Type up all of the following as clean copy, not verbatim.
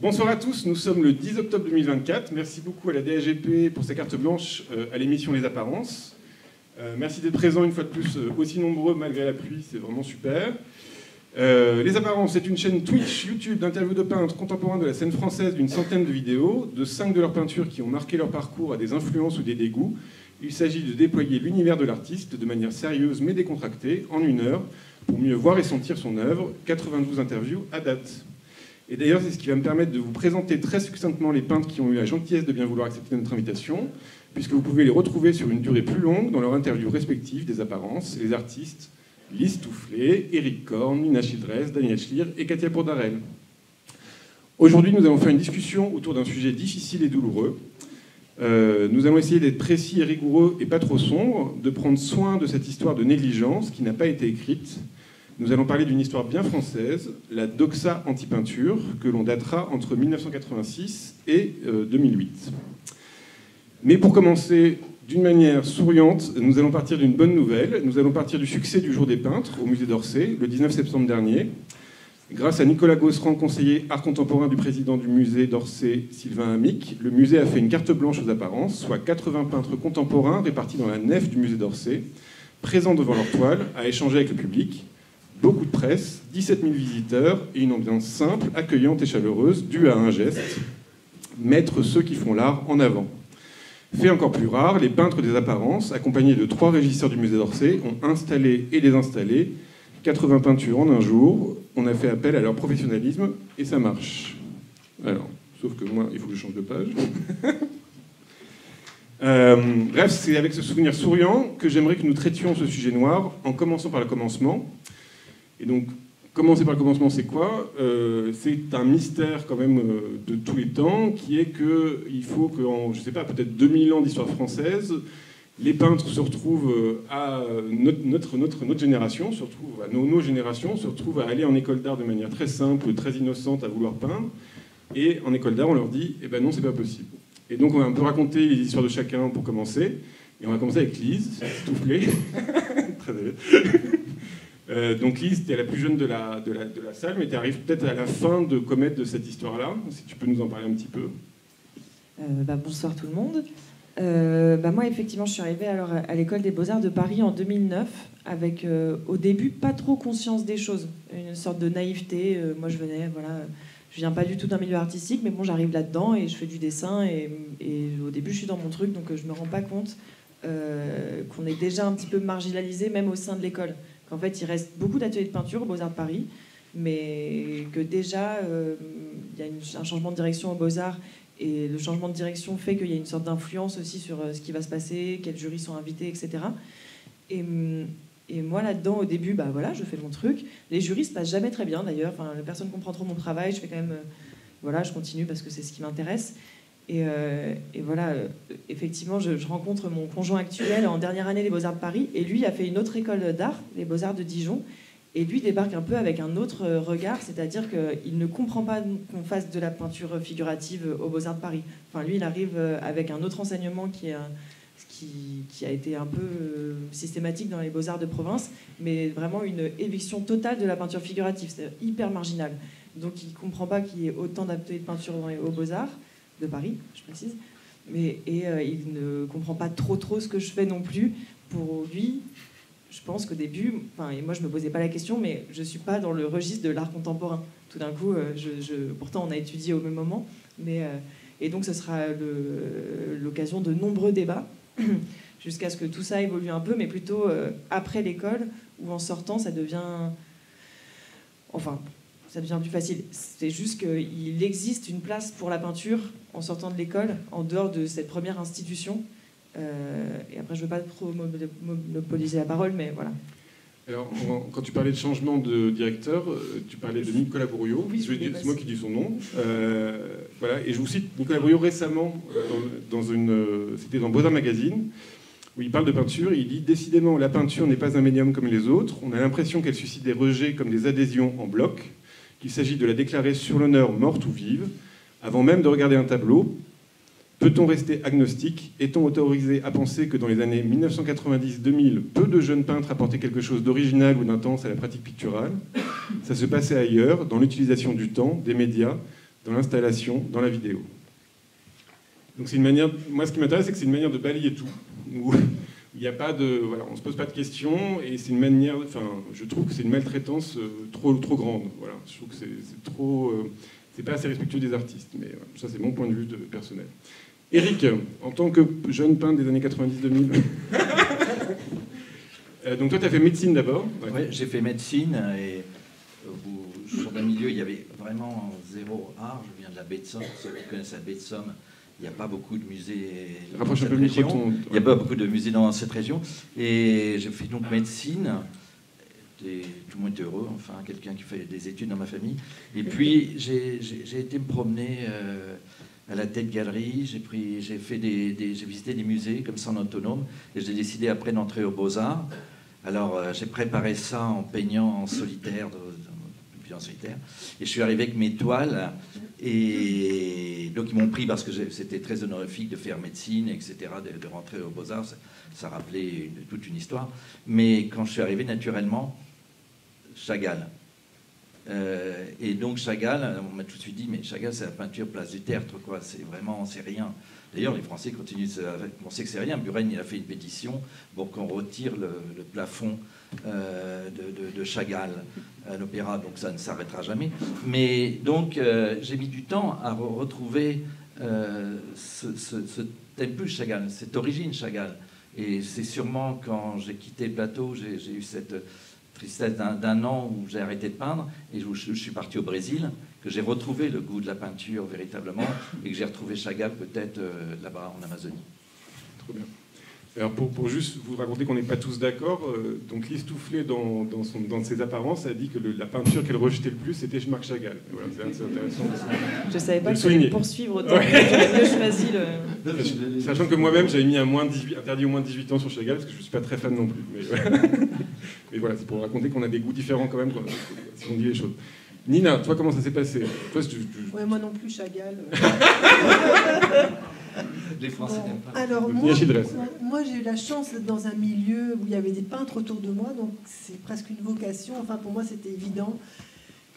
Bonsoir à tous, nous sommes le 10 octobre 2024. Merci beaucoup à la DAGP pour sa carte blanche à l'émission Les Apparences. Merci d'être présents une fois de plus aussi nombreux malgré la pluie, c'est vraiment super. Les Apparences, c'est une chaîne Twitch, YouTube d'interviews de peintres contemporains de la scène française d'une centaine de vidéos, de 5 de leurs peintures qui ont marqué leur parcours à des influences ou des dégoûts. Il s'agit de déployer l'univers de l'artiste de manière sérieuse mais décontractée en 1 heure pour mieux voir et sentir son œuvre. 92 interviews à date. Et d'ailleurs, c'est ce qui va me permettre de vous présenter très succinctement les peintres qui ont eu la gentillesse de bien vouloir accepter notre invitation, puisque vous pouvez les retrouver sur une durée plus longue dans leurs interviews respectives des Apparences, les artistes Lise Toufflet, Éric Korn, Nina Childress, Daniel Schlier et Katia Pourdarel. Aujourd'hui, nous allons faire une discussion autour d'un sujet difficile et douloureux. Nous allons essayer d'être précis et rigoureux et pas trop sombres, de prendre soin de cette histoire de négligence qui n'a pas été écrite. Nous allons parler d'une histoire bien française, la doxa anti-peinture, que l'on datera entre 1986 et 2008. Mais pour commencer d'une manière souriante, nous allons partir d'une bonne nouvelle. Nous allons partir du succès du Jour des peintres au musée d'Orsay, le 19 septembre dernier. Grâce à Nicolas Gosserand, conseiller art contemporain du président du musée d'Orsay, Sylvain Amic, le musée a fait une carte blanche aux Apparences, soit 80 peintres contemporains répartis dans la nef du musée d'Orsay, présents devant leur toile, à échanger avec le public. Beaucoup de presse, 17 000 visiteurs et une ambiance simple, accueillante et chaleureuse, due à un geste, mettre ceux qui font l'art en avant. Fait encore plus rare, les peintres des Apparences, accompagnés de 3 régisseurs du musée d'Orsay, ont installé et désinstallé 80 peintures en un jour. On a fait appel à leur professionnalisme et ça marche. Alors, sauf que moi, il faut que je change de page. Bref, c'est avec ce souvenir souriant que j'aimerais que nous traitions ce sujet noir en commençant par le commencement. Et donc, commencer par le commencement, c'est quoi ? C'est un mystère quand même de tous les temps, qui est qu'il faut qu'en, je sais pas, peut-être 2000 ans d'histoire française, les peintres se retrouvent à notre génération, se retrouvent à nos générations, se retrouvent à aller en école d'art de manière très simple, très innocente, à vouloir peindre. Et en école d'art, on leur dit, eh ben non, c'est pas possible. Et donc, on va un peu raconter les histoires de chacun pour commencer. Et on va commencer avec Lise, Toufflet. Très donc Lise, tu es la plus jeune de la salle, mais tu arrives peut-être à la fin de commettre de cette histoire-là, si tu peux nous en parler un petit peu. Bonsoir tout le monde. Moi, effectivement, je suis arrivée alors à l'École des Beaux-Arts de Paris en 2009, avec au début pas trop conscience des choses, une sorte de naïveté. Moi, je viens pas du tout d'un milieu artistique, mais bon, j'arrive là-dedans et je fais du dessin, et au début, je suis dans mon truc, donc je me rends pas compte qu'on est déjà un petit peu marginalisé, même au sein de l'école. Qu'en fait, il reste beaucoup d'ateliers de peinture aux Beaux-Arts de Paris, mais que déjà, il y a un changement de direction aux Beaux-Arts, et le changement de direction fait qu'il y a une sorte d'influence aussi sur ce qui va se passer, quels jurys sont invités, etc. Et moi, là-dedans, au début, je fais mon truc. Les jurys se passent jamais très bien, d'ailleurs. Enfin, personne ne comprend trop mon travail. Je fais quand même... je continue parce que c'est ce qui m'intéresse. Et voilà, effectivement, je rencontre mon conjoint actuel en dernière année des Beaux-Arts de Paris, et lui a fait une autre école d'art, les Beaux-Arts de Dijon, et lui débarque un peu avec un autre regard, c'est-à-dire qu'il ne comprend pas qu'on fasse de la peinture figurative aux Beaux-Arts de Paris. Enfin, lui, il arrive avec un autre enseignement qui a été un peu systématique dans les Beaux-Arts de province, mais vraiment une éviction totale de la peinture figurative, c'est hyper marginal. Donc il ne comprend pas qu'il y ait autant d'ateliers de peinture aux Beaux-Arts de Paris, je précise, il ne comprend pas trop ce que je fais non plus. Pour lui, je pense qu'au début, et moi je me posais pas la question, mais je suis pas dans le registre de l'art contemporain. Tout d'un coup, pourtant on a étudié au même moment, et donc ce sera l'occasion de nombreux débats, jusqu'à ce que tout ça évolue un peu, mais plutôt après l'école, où en sortant ça devient plus facile. C'est juste qu'il existe une place pour la peinture en sortant de l'école, en dehors de cette première institution. Et après, je ne veux pas trop monopoliser la parole, mais voilà. Alors, quand tu parlais de changement de directeur, tu parlais de Nicolas Bourriaud. Oui, c'est moi qui dis son nom. Et je vous cite Nicolas Bourriaud récemment, c'était dans Beaux-Arts Magazine, où il parle de peinture, et il dit « Décidément, la peinture n'est pas un médium comme les autres. On a l'impression qu'elle suscite des rejets comme des adhésions en bloc, qu'il s'agit de la déclarer sur l'honneur morte ou vive. Avant même de regarder un tableau, peut-on rester agnostique? Est-on autorisé à penser que dans les années 1990-2000, peu de jeunes peintres apportaient quelque chose d'original ou d'intense à la pratique picturale? Ça se passait ailleurs, dans l'utilisation du temps, des médias, dans l'installation, dans la vidéo. Donc c'est une manière, moi ce qui m'intéresse, c'est que c'est une manière de balayer tout, où il n'y a pas de, voilà, on ne se pose pas de questions, et c'est une manière, enfin, je trouve que c'est une maltraitance trop grande. Voilà, je trouve que c'est trop, c'est pas assez respectueux des artistes, mais ça c'est mon point de vue personnel. Eric, en tant que jeune peintre des années 90-2000, donc toi tu as fait médecine d'abord. Ouais. Oui, j'ai fait médecine, et je suis d'un milieu, il y avait vraiment zéro art. Je viens de la baie de Somme, ceux qui connaissent la baie de Somme. Il n'y a pas beaucoup de musées dans cette région. Il n'y a pas beaucoup de musées dans cette région. Et j'ai fait donc médecine. Et tout le monde est heureux, enfin, quelqu'un qui fait des études dans ma famille. Et puis, j'ai été me promener à la Tête Galerie. J'ai visité des musées comme ça en autonome. Et j'ai décidé après d'entrer aux Beaux-Arts. Alors, j'ai préparé ça en peignant en solitaire, en solitaire. Et je suis arrivé avec mes toiles. Et donc, ils m'ont pris parce que c'était très honorifique de faire médecine, etc., de rentrer aux Beaux-Arts. Ça rappelait toute une histoire. Mais quand je suis arrivé, naturellement, Chagall. Et donc, Chagall, on m'a tout de suite dit, mais Chagall, c'est la peinture place du Tertre, quoi. C'est rien. D'ailleurs, les Français continuent de penser que c'est rien. Buren, il a fait une pétition pour qu'on retire le plafond de Chagall à l'opéra, donc ça ne s'arrêtera jamais. Mais donc, j'ai mis du temps à retrouver ce tempus Chagall, cette origine Chagall. Et c'est sûrement quand j'ai quitté le plateau, j'ai eu cette tristesse d'un an où j'ai arrêté de peindre et où je suis parti au Brésil, que j'ai retrouvé le goût de la peinture véritablement et que j'ai retrouvé Chagall peut-être là-bas en Amazonie. Trop bien. Alors pour juste vous raconter qu'on n'est pas tous d'accord, donc Lise Toufflet dans ses apparences a dit que la peinture qu'elle rejetait le plus c'était Marc Chagall. Voilà, c'est intéressant. Je ne savais pas que j'allais poursuivre autant. J'avais mieux choisi le... Sachant que moi-même j'avais mis interdit au moins de 18 ans sur Chagall parce que je ne suis pas très fan non plus. Mais voilà, c'est pour raconter qu'on a des goûts différents quand même si on dit les choses. Nina, toi comment ça s'est passé? Toi, ouais, moi non plus Chagall. Les Français n'aiment pas. Alors moi j'ai eu la chance d'être dans un milieu où il y avait des peintres autour de moi, donc c'est presque une vocation. Enfin pour moi c'était évident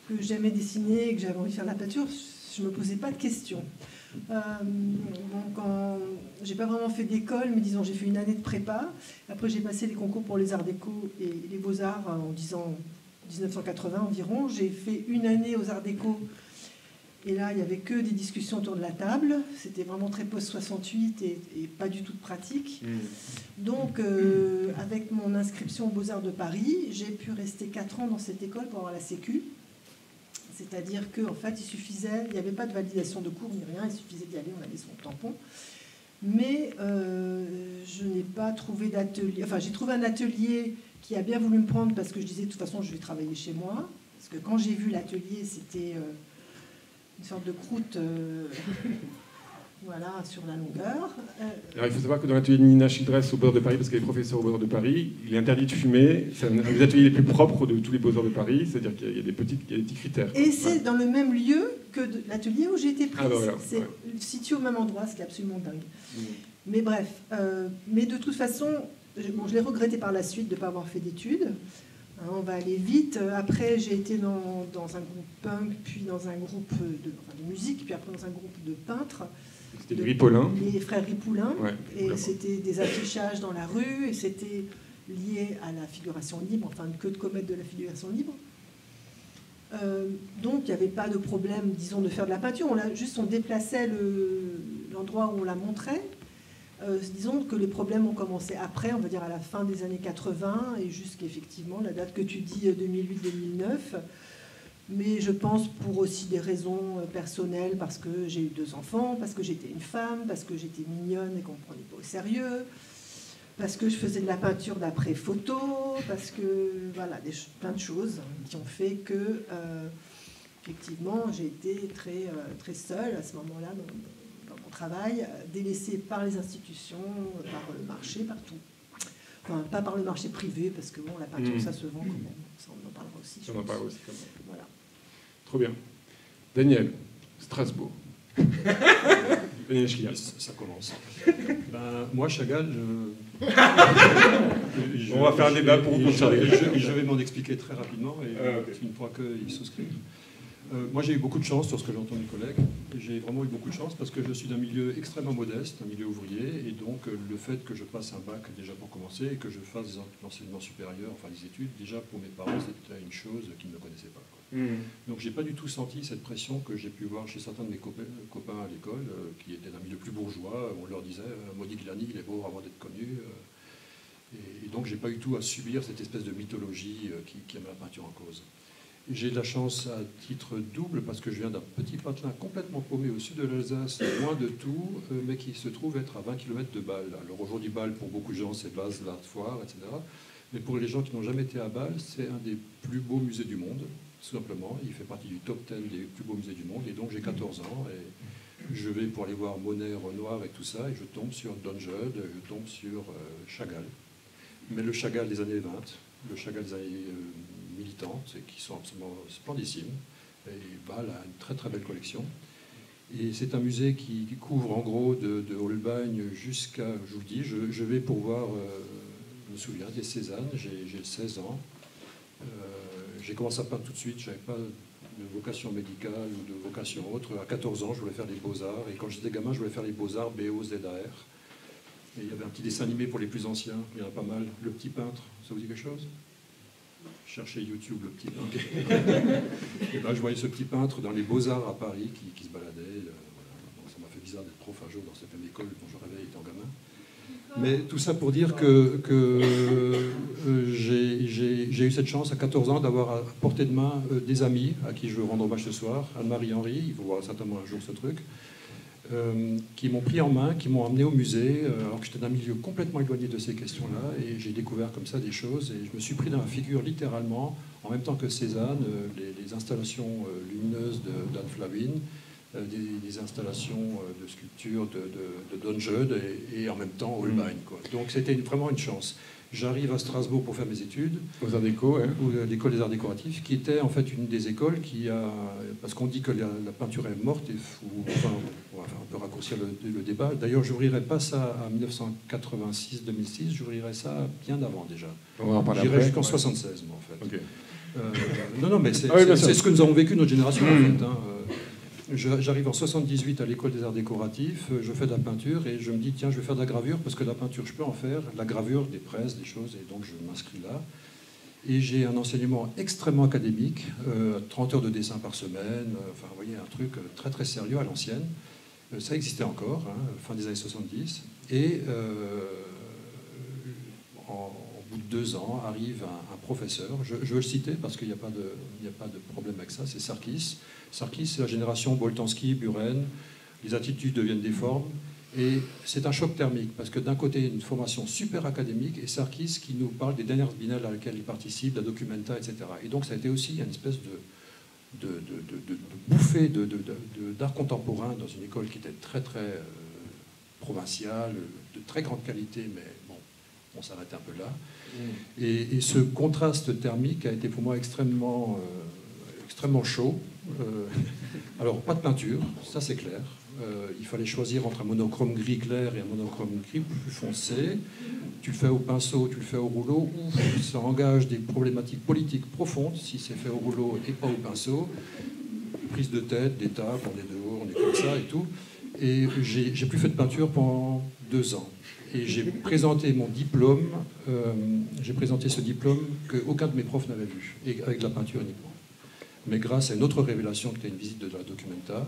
que j'aimais dessiner et que j'avais envie de faire la peinture. Je me posais pas de questions. Donc j'ai pas vraiment fait d'école, mais disons j'ai fait une année de prépa. Après j'ai passé les concours pour les Arts Déco et les Beaux-Arts en 1980 environ. J'ai fait une année aux Arts Déco. Et là, il n'y avait que des discussions autour de la table. C'était vraiment très post-68 et pas du tout de pratique. Donc, avec mon inscription aux Beaux-Arts de Paris, j'ai pu rester 4 ans dans cette école pour avoir la Sécu. C'est-à-dire qu'en fait, il n'y avait pas de validation de cours ni rien, il suffisait d'y aller, on avait son tampon. Mais je n'ai pas trouvé d'atelier. Enfin, j'ai trouvé un atelier qui a bien voulu me prendre parce que je disais, de toute façon, je vais travailler chez moi. Parce que quand j'ai vu l'atelier, c'était... une sorte de croûte voilà, sur la longueur. Alors, il faut savoir que dans l'atelier de Nina Childress au Beaux-Arts de Paris, parce qu'elle est professeure au Beaux-Arts de Paris, il est interdit de fumer. C'est un des ateliers les plus propres de tous les Beaux-Arts de Paris, c'est-à-dire qu'il y a des petits critères. Et c'est dans le même lieu que l'atelier où j'ai été prise. Ah bah voilà, c'est situé au même endroit, ce qui est absolument dingue. Mais bref, mais de toute façon, je l'ai regretté par la suite de ne pas avoir fait d'études. On va aller vite. Après, j'ai été dans un groupe punk, puis dans un groupe de musique, puis après dans un groupe de peintres. C'était les Ripollin. Les frères Ripollin. Ouais, et c'était des affichages dans la rue, et c'était lié à la figuration libre, enfin une queue de comète de la figuration libre. Donc, il n'y avait pas de problème, disons, de faire de la peinture. On déplaçait l'endroit où on la montrait. Disons que les problèmes ont commencé après, on va dire à la fin des années 80 et jusqu'effectivement la date que tu dis 2008-2009. Mais je pense pour aussi des raisons personnelles, parce que j'ai eu 2 enfants, parce que j'étais une femme, parce que j'étais mignonne et qu'on ne me prenait pas au sérieux, parce que je faisais de la peinture d'après photo, parce que voilà, plein de choses qui ont fait que effectivement j'ai été très, très seule à ce moment-là dans mon travail, délaissée par les institutions, par le marché, partout. Enfin, pas par le marché privé, parce que bon, la peinture, ça se vend quand même. Ça, on en parlera aussi. On en parlera aussi quand même. Voilà. Trop bien. Daniel, Strasbourg. Daniel Schlier. Ça commence. Moi, Chagall... on va faire un débat pour vous contre Chagall. Je vais m'en expliquer très rapidement, et une fois qu'il souscrit. Moi, j'ai eu beaucoup de chance sur ce que j'entends des collègues. J'ai vraiment eu beaucoup de chance parce que je suis d'un milieu extrêmement modeste, un milieu ouvrier, et donc le fait que je passe un bac déjà pour commencer et que je fasse des enseignements supérieurs, enfin des études, déjà pour mes parents, c'était une chose qu'ils ne connaissaient pas. Donc, j'ai pas du tout senti cette pression que j'ai pu voir chez certains de mes copains à l'école, qui étaient d'un milieu plus bourgeois. On leur disait Modigliani, il est beau avant d'être connu. Et donc, j'ai pas eu tout à subir cette espèce de mythologie qui met la peinture en cause. J'ai de la chance à titre double parce que je viens d'un petit patelin complètement paumé au sud de l'Alsace, loin de tout, mais qui se trouve être à 20 km de Bâle. Alors aujourd'hui, Bâle, pour beaucoup de gens, c'est Bâle, Foire, etc. Mais pour les gens qui n'ont jamais été à Bâle, c'est un des plus beaux musées du monde, tout simplement. Il fait partie du top 10 des plus beaux musées du monde. Et donc j'ai 14 ans et je vais pour aller voir Monet, Renoir et tout ça, et je tombe sur Don Judd, je tombe sur Chagall. Mais le Chagall des années 20, le Chagall des années militantes, qui sont absolument splendissimes. Et Bâle a une très très belle collection. Et c'est un musée qui couvre en gros de Holbein jusqu'à, je vous le dis, je vais pour voir, je me souviens, des Cézanne, j'ai 16 ans. J'ai commencé à peindre tout de suite, je n'avais pas de vocation médicale ou de vocation autre. À 14 ans, je voulais faire les beaux-arts. Et quand j'étais gamin, je voulais faire les beaux-arts, BO, ZAR. Et il y avait un petit dessin animé pour les plus anciens, il y en a pas mal. Le Petit Peintre, ça vous dit quelque chose ? Cherchez YouTube, Le Petit Peintre. Et ben, je voyais ce petit peintre dans les Beaux-Arts à Paris qui se baladait. Voilà. Donc, ça m'a fait bizarre d'être prof un jour dans cette même école dont je rêvais étant gamin. Mais tout ça pour dire que j'ai eu cette chance à 14 ans d'avoir à portée de main des amis à qui je veux rendre hommage ce soir, Anne-Marie Henry, il faut voir certainement un jour ce truc, qui m'ont pris en main, qui m'ont amené au musée, alors que j'étais d'un milieu complètement éloigné de ces questions-là, et j'ai découvert comme ça des choses, et je me suis pris dans la figure littéralement, en même temps que Cézanne, les installations lumineuses d'Anne Flawin, des installations de sculpture de Don Judd et en même temps Holbein. Donc c'était vraiment une chance. J'arrive à Strasbourg pour faire mes études. Aux Arts Déco, hein. L'école des Arts Décoratifs, qui était en fait une des écoles qui a... Parce qu'on dit que la peinture est morte, enfin, on peut raccourcir le débat. D'ailleurs, je n'ouvrirai pas ça à 1986-2006, j'ouvrirai ça bien avant déjà. J'irai jusqu'en 76, moi, en fait. Okay. Non, mais c'est ce que nous avons vécu, notre génération, en fait. Hein. J'arrive en 78 à l'école des arts décoratifs, je fais de la peinture et je me dis, tiens, je vais faire de la gravure parce que de la peinture, je peux en faire, de la gravure, des presses, des choses, et donc je m'inscris là. Et j'ai un enseignement extrêmement académique, 30 heures de dessin par semaine, enfin, vous voyez, un truc très très sérieux à l'ancienne. Ça existait encore, hein, fin des années 70. Et au bout de 2 ans, arrive un professeur, je veux le citer parce qu'il n'y a pas de problème avec ça, c'est Sarkis. Sarkis, c'est la génération Boltanski, Buren, les attitudes deviennent difformes, et c'est un choc thermique, parce que d'un côté, une formation super académique, et Sarkis qui nous parle des dernières biennales à laquelle il participe, la Documenta, etc. Et donc ça a été aussi une espèce de bouffée d'art contemporain dans une école qui était très très provinciale, de très grande qualité, mais bon, on s'arrête un peu là. Et ce contraste thermique a été pour moi extrêmement chaud. Alors, pas de peinture, ça c'est clair. Il fallait choisir entre un monochrome gris clair et un monochrome gris plus foncé. Tu le fais au pinceau, tu le fais au rouleau, ou ça engage des problématiques politiques profondes si c'est fait au rouleau et pas au pinceau. Prise de tête, d'État, on est dehors, on est comme ça et tout. Et j'ai plus fait de peinture pendant 2 ans. Et j'ai présenté mon diplôme, j'ai présenté ce diplôme qu'aucun de mes profs n'avait vu, et avec de la peinture uniquement. Mais grâce à une autre révélation qui était une visite de la Documenta,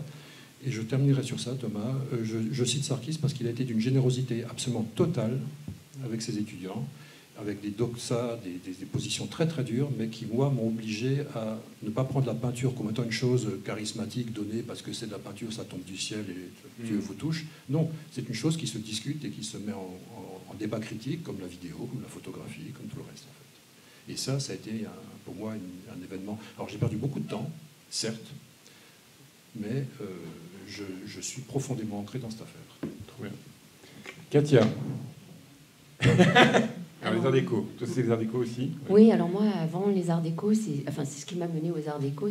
et je terminerai sur ça, Thomas, je cite Sarkis parce qu'il a été d'une générosité absolument totale avec ses étudiants, avec des doxas, des positions très très dures, mais qui, moi, m'ont obligé à ne pas prendre la peinture comme étant une chose charismatique, donnée parce que c'est de la peinture, ça tombe du ciel et Dieu vous touche. Non, c'est une chose qui se discute et qui se met en débat critique, comme la vidéo, comme la photographie, comme tout le reste, en fait. Et ça a été pour moi un événement. Alors j'ai perdu beaucoup de temps, certes, mais je suis profondément ancré dans cette affaire. Trop bien. Katia. Alors les arts déco, toi c'est les arts déco aussi? Oui, alors moi avant les arts déco, c'est ce qui m'a mené aux arts déco.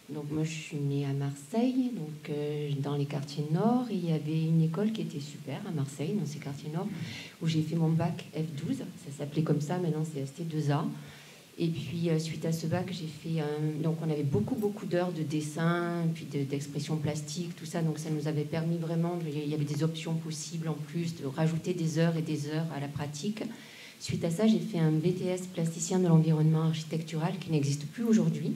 Donc moi je suis née à Marseille, donc dans les quartiers nord, et il y avait une école qui était super à Marseille, dans ces quartiers nord, où j'ai fait mon bac F12, ça s'appelait comme ça, maintenant c'est ST2A. Et puis, suite à ce bac, j'ai fait... donc, on avait beaucoup d'heures de dessin, puis d'expression plastique, tout ça. Donc, ça nous avait permis vraiment... Il y avait des options possibles, en plus, de rajouter des heures et des heures à la pratique. Suite à ça, j'ai fait un BTS plasticien de l'environnement architectural qui n'existe plus aujourd'hui,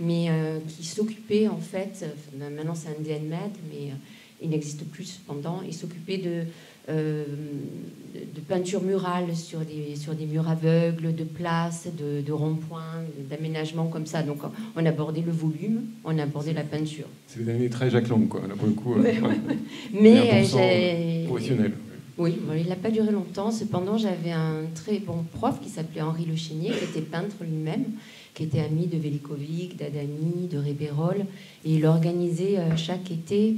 mais qui s'occupait, en fait... maintenant, c'est un DNMed, mais il n'existe plus cependant. Il s'occupait de peinture murale sur des murs aveugles, de places, de ronds-points, d'aménagements comme ça. Donc on abordait le volume, on abordait la peinture. C'est des années très Jacques Lang, quoi, là pour le coup. Ouais. Mais j'ai... professionnel. Oui, bon, il n'a pas duré longtemps. Cependant, j'avais un très bon prof qui s'appelait Henri Le Chénier, qui était peintre lui-même, qui était ami de Velikovic, d'Adami, de Rébérol. Et il organisait chaque été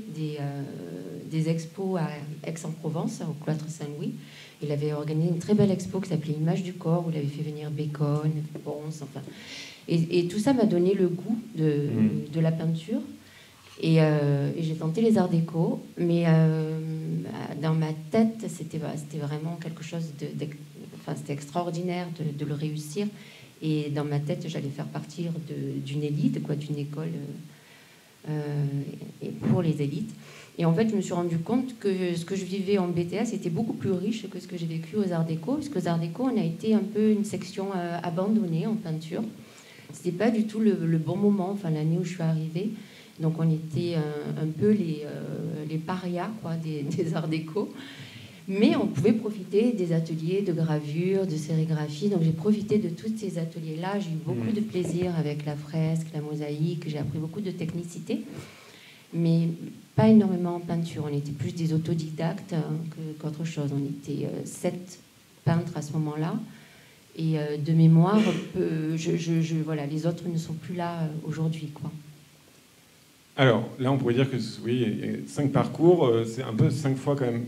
des expos à Aix-en-Provence, au cloître Saint-Louis. Il avait organisé une très belle expo qui s'appelait Images du corps, où il avait fait venir Bacon, Pons, enfin. Et tout ça m'a donné le goût de la peinture. Et j'ai tenté les arts déco, mais dans ma tête, c'était vraiment quelque chose c'était extraordinaire de le réussir. Et dans ma tête, j'allais faire partir d'une élite, d'une école et pour les élites. Et en fait, je me suis rendu compte que ce que je vivais en BTS était beaucoup plus riche que ce que j'ai vécu aux Arts Déco, parce qu'aux Arts Déco, on a été un peu une section abandonnée en peinture. C'était pas du tout le bon moment, enfin l'année où je suis arrivée. Donc on était un peu les parias des Arts Déco. Mais on pouvait profiter des ateliers de gravure, de sérigraphie. Donc j'ai profité de tous ces ateliers-là. J'ai eu beaucoup de plaisir avec la fresque, la mosaïque. J'ai appris beaucoup de technicité, mais pas énormément en peinture. On était plus des autodidactes qu'autre chose. On était 7 peintres à ce moment-là. Et de mémoire, voilà, les autres ne sont plus là aujourd'hui, quoi. Alors là, on pourrait dire que oui, il y a 5 parcours. C'est un peu 5 fois quand même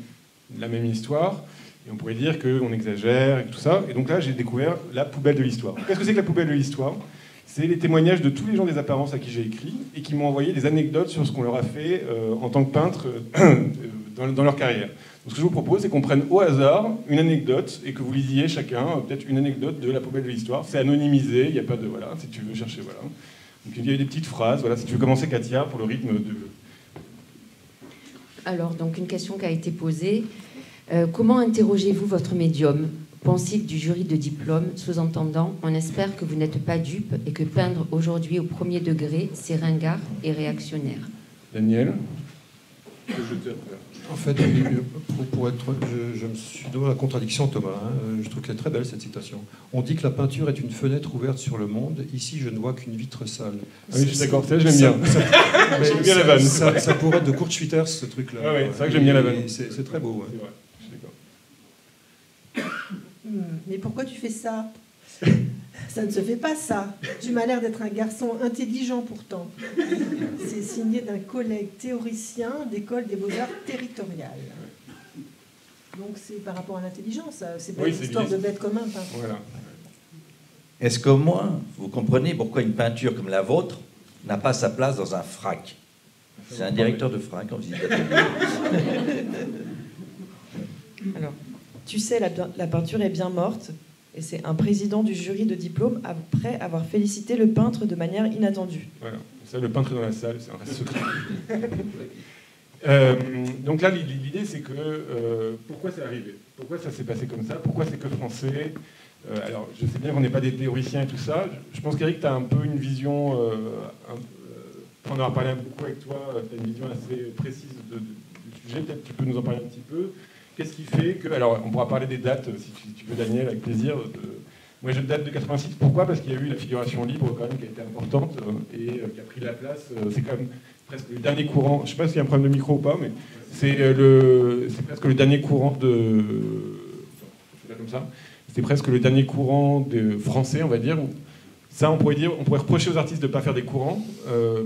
la même histoire, et on pourrait dire qu'on exagère et tout ça. Et donc là, j'ai découvert la poubelle de l'histoire. Qu'est-ce que c'est que la poubelle de l'histoire ? C'est les témoignages de tous les gens des apparences à qui j'ai écrit et qui m'ont envoyé des anecdotes sur ce qu'on leur a fait en tant que peintre dans leur carrière. Donc ce que je vous propose, c'est qu'on prenne au hasard une anecdote et que vous lisiez chacun peut-être une anecdote de la poubelle de l'histoire. C'est anonymisé, il n'y a pas de... Voilà, si tu veux chercher, voilà. Donc il y a des petites phrases, voilà, si tu veux commencer, Katia, pour le rythme de... Alors, donc une question qui a été posée. Comment interrogez-vous votre médium ? Pensif du jury de diplôme, sous-entendant, on espère que vous n'êtes pas dupe et que peindre aujourd'hui au premier degré, c'est ringard et réactionnaire. Daniel ? En fait, pour être, je me suis donné la contradiction, Thomas. Je trouve qu'elle est très belle, cette citation. On dit que la peinture est une fenêtre ouverte sur le monde. Ici, je ne vois qu'une vitre sale. Ah oui, je suis d'accord, ça, j'aime bien. J'aime bien la vanne. Ça pourrait être de Kurt Schwitters, ce truc-là. Ah oui, c'est vrai que j'aime bien la vanne. C'est très beau. Ouais. C'est vrai, je suis d'accord. Mais pourquoi tu fais ça ? Ça ne se fait pas, ça. Tu m'as l'air d'être un garçon intelligent, pourtant. C'est signé d'un collègue théoricien d'école des beaux-arts territoriales. Donc c'est par rapport à l'intelligence. C'est pas une histoire de bête comme un peintre. Voilà. Est-ce qu'au moins, vous comprenez pourquoi une peinture comme la vôtre n'a pas sa place dans un FRAC ? C'est un directeur de FRAC en visite d'atelier. Alors, tu sais, la peinture est bien morte. Et c'est un président du jury de diplôme après avoir félicité le peintre de manière inattendue. Voilà, ça, le peintre est dans la salle, c'est un reste secret. Donc là, l'idée, c'est que pourquoi c'est arrivé ? Pourquoi ça s'est passé comme ça ? Pourquoi c'est que français ? Alors, je sais bien qu'on n'est pas des théoriciens et tout ça. Je pense qu'Éric, tu as un peu une vision... on en a parlé beaucoup avec toi, tu as une vision assez précise du sujet. Peut-être tu peux nous en parler un petit peu. Qu'est-ce qui fait que... Alors, on pourra parler des dates, si tu veux, Daniel, avec plaisir. Moi, je date de 86. Pourquoi ? Parce qu'il y a eu la figuration libre, quand même, qui a été importante et qui a pris la place. C'est quand même presque le dernier courant... Je ne sais pas s'il y a un problème de micro ou pas, mais c'est presque le dernier courant de... Je fais comme ça. C'est presque le dernier courant de français, on va dire. Ça, on pourrait reprocher aux artistes de ne pas faire des courants.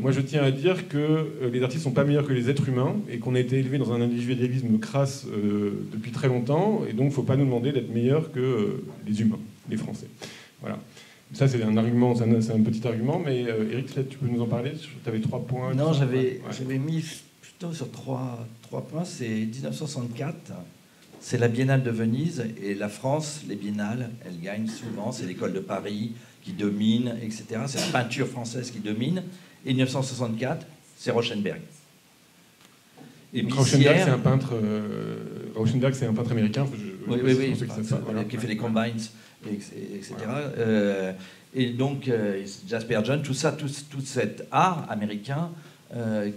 Moi, je tiens à dire que les artistes ne sont pas meilleurs que les êtres humains et qu'on a été élevés dans un individualisme crasse depuis très longtemps. Et donc, il ne faut pas nous demander d'être meilleurs que les humains, les Français. Voilà. Ça, c'est un argument, c'est un petit argument. Mais Éric, tu peux nous en parler ? Tu avais 3 points. Non, j'avais mis plutôt sur trois points. C'est 1964. c'est la Biennale de Venise, et la France, les biennales, elles gagnent souvent, c'est l'école de Paris qui domine, etc. C'est la peinture française qui domine, et 1964, c'est Rauschenberg. Et Rauschenberg, c'est un peintre. Rauschenberg, c'est un peintre américain. Oui, qui fait les combines, etc. Et donc Jasper John, tout cet art américain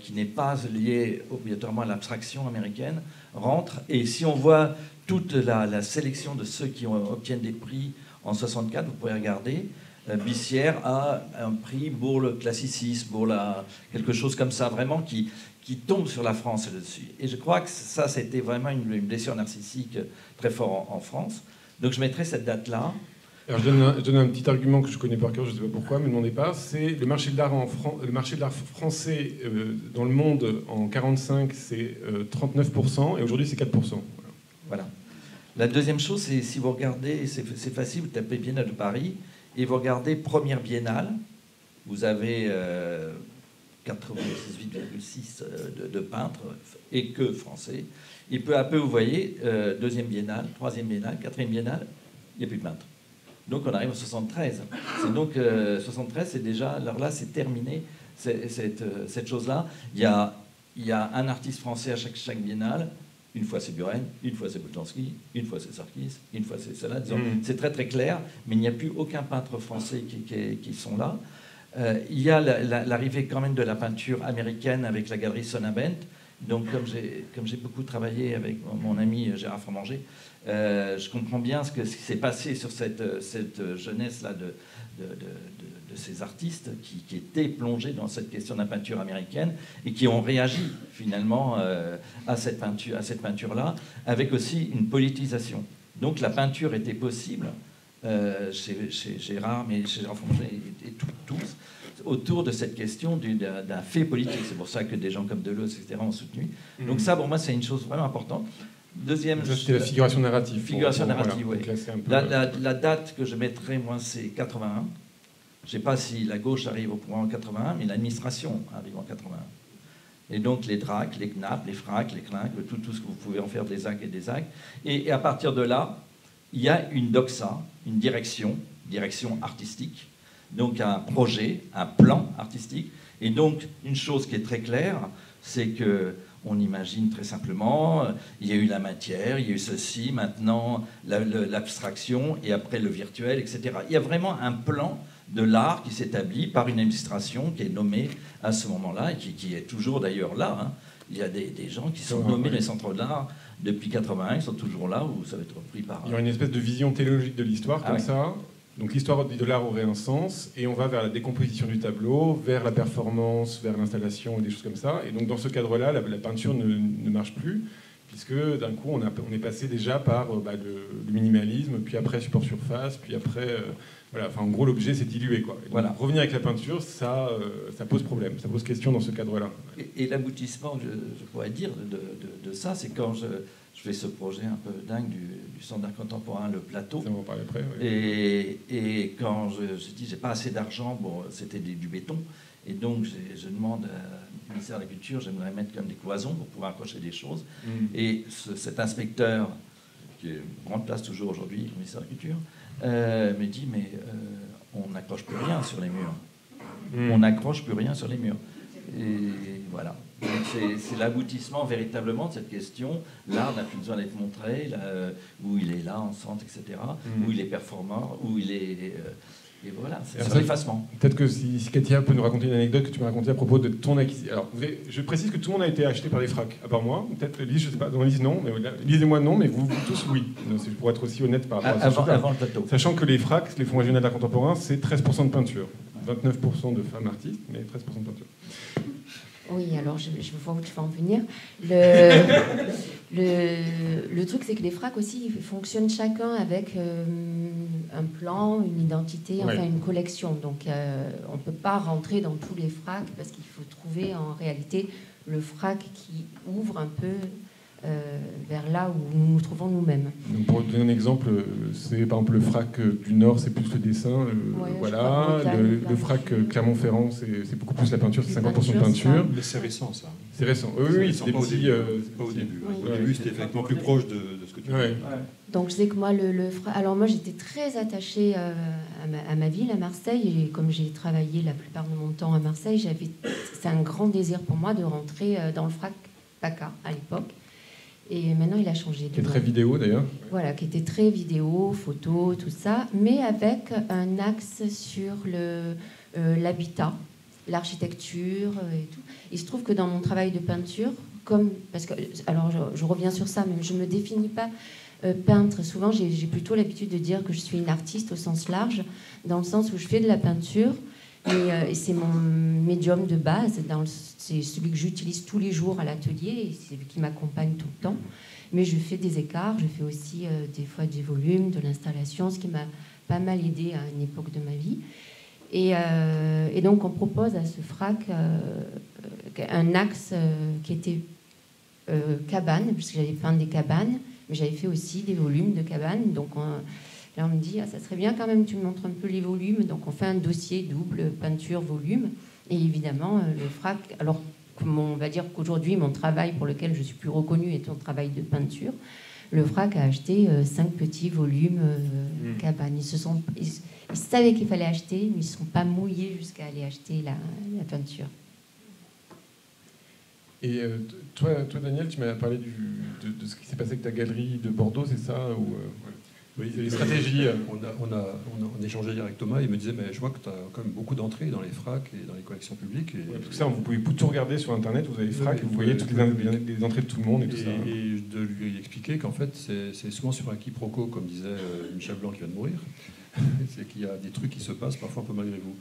qui n'est pas lié obligatoirement à l'abstraction américaine rentre. Et si on voit toute la sélection de ceux qui obtiennent des prix en 64, vous pouvez regarder. Bissière a un prix pour le classicisme, pour quelque chose comme ça, vraiment qui tombe sur la France là-dessus. Et je crois que ça a été vraiment une blessure narcissique très forte en France. Donc je mettrai cette date-là. Alors je donne un petit argument que je connais par cœur, je ne sais pas pourquoi, mais ne me demandez pas. C'est le marché de l'art français dans le monde en 1945, c'est 39%, et aujourd'hui c'est 4%. Voilà. La deuxième chose, c'est si vous regardez, c'est facile, vous tapez Biennale de Paris, et vous regardez première biennale, vous avez 98,6 de peintres, et que français. Et peu à peu, vous voyez, deuxième biennale, troisième biennale, quatrième biennale, il n'y a plus de peintres. Donc on arrive en 73. Donc 73, c'est déjà, alors là, c'est terminé, cette chose-là. Il y a un artiste français à chaque biennale. Une fois c'est Buren, une fois c'est Boltanski, une fois c'est Sarkis, une fois c'est cela. C'est très très clair, mais il n'y a plus aucun peintre français qui sont là. Il y a l'arrivée quand même de la peinture américaine avec la galerie Sonnabend. Donc comme j'ai beaucoup travaillé avec mon ami Gérard Fromanger, je comprends bien ce qui s'est passé sur cette jeunesse-là de ces artistes qui étaient plongés dans cette question de la peinture américaine et qui ont réagi finalement à cette peinture-là, avec aussi une politisation. Donc la peinture était possible chez Gérard, mais chez Gérard Fromanger et tous, autour de cette question d'un fait politique. C'est pour ça que des gens comme Deleuze, etc., ont soutenu. Donc ça, pour moi, c'est une chose vraiment importante. Deuxième, c'était la figuration narrative. Figuration narrative, voilà, oui. La date que je mettrai, moi, c'est 81. Je ne sais pas si la gauche arrive au pouvoir en 81, mais l'administration arrive en 81. Et donc les dracs, les knaps, les fracs, les clinques, tout ce que vous pouvez en faire des actes et des actes. Et à partir de là, il y a une doxa, une direction artistique, donc un projet, un plan artistique. Et donc une chose qui est très claire, c'est que on imagine très simplement, il y a eu la matière, il y a eu ceci, maintenant l'abstraction, et après le virtuel, etc. Il y a vraiment un plan de l'art qui s'établit par une administration qui est nommée à ce moment-là, et qui est toujours d'ailleurs là. Hein. Il y a des gens qui sont nommés les centres de l'art depuis 81, ils sont toujours là, ou ça va être repris par... Il y aura une espèce de vision théologique de l'histoire, comme ça. Donc l'histoire de l'art aurait un sens, et on va vers la décomposition du tableau, vers la performance, vers l'installation et des choses comme ça. Et donc dans ce cadre-là, la peinture ne marche plus, puisque d'un coup on est passé déjà par le minimalisme, puis après support surface, puis après... voilà, enfin, en gros l'objet s'est dilué, quoi. Et donc, revenir avec la peinture, ça pose problème, ça pose question dans ce cadre-là. Et l'aboutissement, je pourrais dire, de ça, c'est quand je fais ce projet un peu dingue du Centre d'art contemporain, le Plateau. Ça, on va en parler après. Oui. Et quand je dis j'ai pas assez d'argent, bon, c'était du béton, et donc je demande au ministère de la Culture, j'aimerais mettre comme des cloisons pour pouvoir accrocher des choses. Et cet inspecteur, qui est en place toujours aujourd'hui au ministère de la Culture, me dit mais on n'accroche plus rien sur les murs. On n'accroche plus rien sur les murs. Et voilà. C'est l'aboutissement véritablement de cette question. L'art n'a plus besoin d'être montré, où il est là en centre, etc. Où il est performant, où il est... et voilà, c'est sur l'effacement. Peut-être que si Katia peut nous raconter une anecdote que tu m'as racontée à propos de ton acquisition. Alors, je précise que tout le monde a été acheté par des fracs, à part moi. Peut-être Lise, je ne sais pas. Dans Lise, non. Mais Lise et moi, non. Mais vous tous, oui. C'est pour être aussi honnête par rapport à ça. Avant le plateau. Sachant que les fracs, les fonds régionaux d'art contemporain, c'est 13% de peinture. 29% de femmes artistes, mais 13% de peinture. Oui, alors je vois où tu vas en venir. Le truc, c'est que les fracs aussi fonctionnent chacun avec un plan, une identité, enfin une collection. Donc on ne peut pas rentrer dans tous les fracs parce qu'il faut trouver en réalité le frac qui ouvre un peu vers là où nous nous trouvons nous-mêmes. Donc pour donner un exemple, c'est par exemple le FRAC du Nord, c'est plus le dessin, voilà. Le FRAC Clermont-Ferrand, c'est beaucoup plus la peinture, c'est 50% de peinture. Mais c'est récent, ça. C'est récent, oui, c'est des petits... Pas au début. Au début, c'était effectivement plus proche de ce que tu dis. Donc je sais que moi, alors moi j'étais très attachée à ma ville, à Marseille, et comme j'ai travaillé la plupart de mon temps à Marseille, c'est un grand désir pour moi de rentrer dans le FRAC PACA à l'époque. Et maintenant, il a changé. Qui est très vidéo, d'ailleurs. Voilà, qui était très vidéo, photo, tout ça, mais avec un axe sur l'habitat, l'architecture et tout. Il se trouve que dans mon travail de peinture, parce que, alors je reviens sur ça, mais je ne me définis pas peintre. Souvent, j'ai plutôt l'habitude de dire que je suis une artiste au sens large, dans le sens où je fais de la peinture, et c'est mon médium de base, c'est celui que j'utilise tous les jours à l'atelier, et c'est celui qui m'accompagne tout le temps. Mais je fais des écarts, je fais aussi des fois des volumes, de l'installation, ce qui m'a pas mal aidé à une époque de ma vie. Et donc on propose à ce FRAC un axe qui était cabane, puisque j'avais peint des cabanes, mais j'avais fait aussi des volumes de cabanes. Donc là, on me dit, ça serait bien quand même, tu me montres un peu les volumes. Donc on fait un dossier double, peinture, volume. Et évidemment, le FRAC, alors on va dire qu'aujourd'hui, mon travail pour lequel je suis plus reconnue est un travail de peinture. Le FRAC a acheté 5 petits volumes cabanes. Ils savaient qu'il fallait acheter, mais ils ne se sont pas mouillés jusqu'à aller acheter la peinture. Et toi, Daniel, tu m'as parlé de ce qui s'est passé avec ta galerie de Bordeaux, c'est ça Oui, les stratégies. On échangeait hier avec Thomas, il me disait, mais je vois que tu as quand même beaucoup d'entrées dans les FRAC et dans les collections publiques. Parce que ça, vous pouvez tout regarder sur Internet, vous avez FRAC, vous voyez toutes les entrées de tout le monde et tout ça. Et de lui expliquer qu'en fait, c'est souvent sur un quiproquo, comme disait Michel Blanc qui vient de mourir. C'est qu'il y a des trucs qui se passent parfois un peu malgré vous.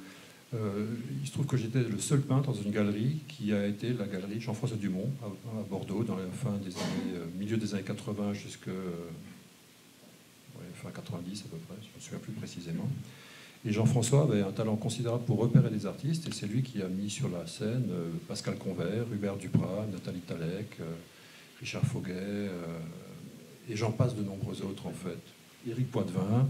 Il se trouve que j'étais le seul peintre dans une galerie qui a été la galerie Jean-François Dumont à Bordeaux, dans la fin des années, milieu des années 80 jusqu'à fin 90 à peu près, je ne me souviens plus précisément. Et Jean-François avait un talent considérable pour repérer des artistes, et c'est lui qui a mis sur la scène Pascal Convert, Hubert Duprat, Nathalie Talek, Richard Foguet, et j'en passe de nombreux autres en fait. Éric Poitvin.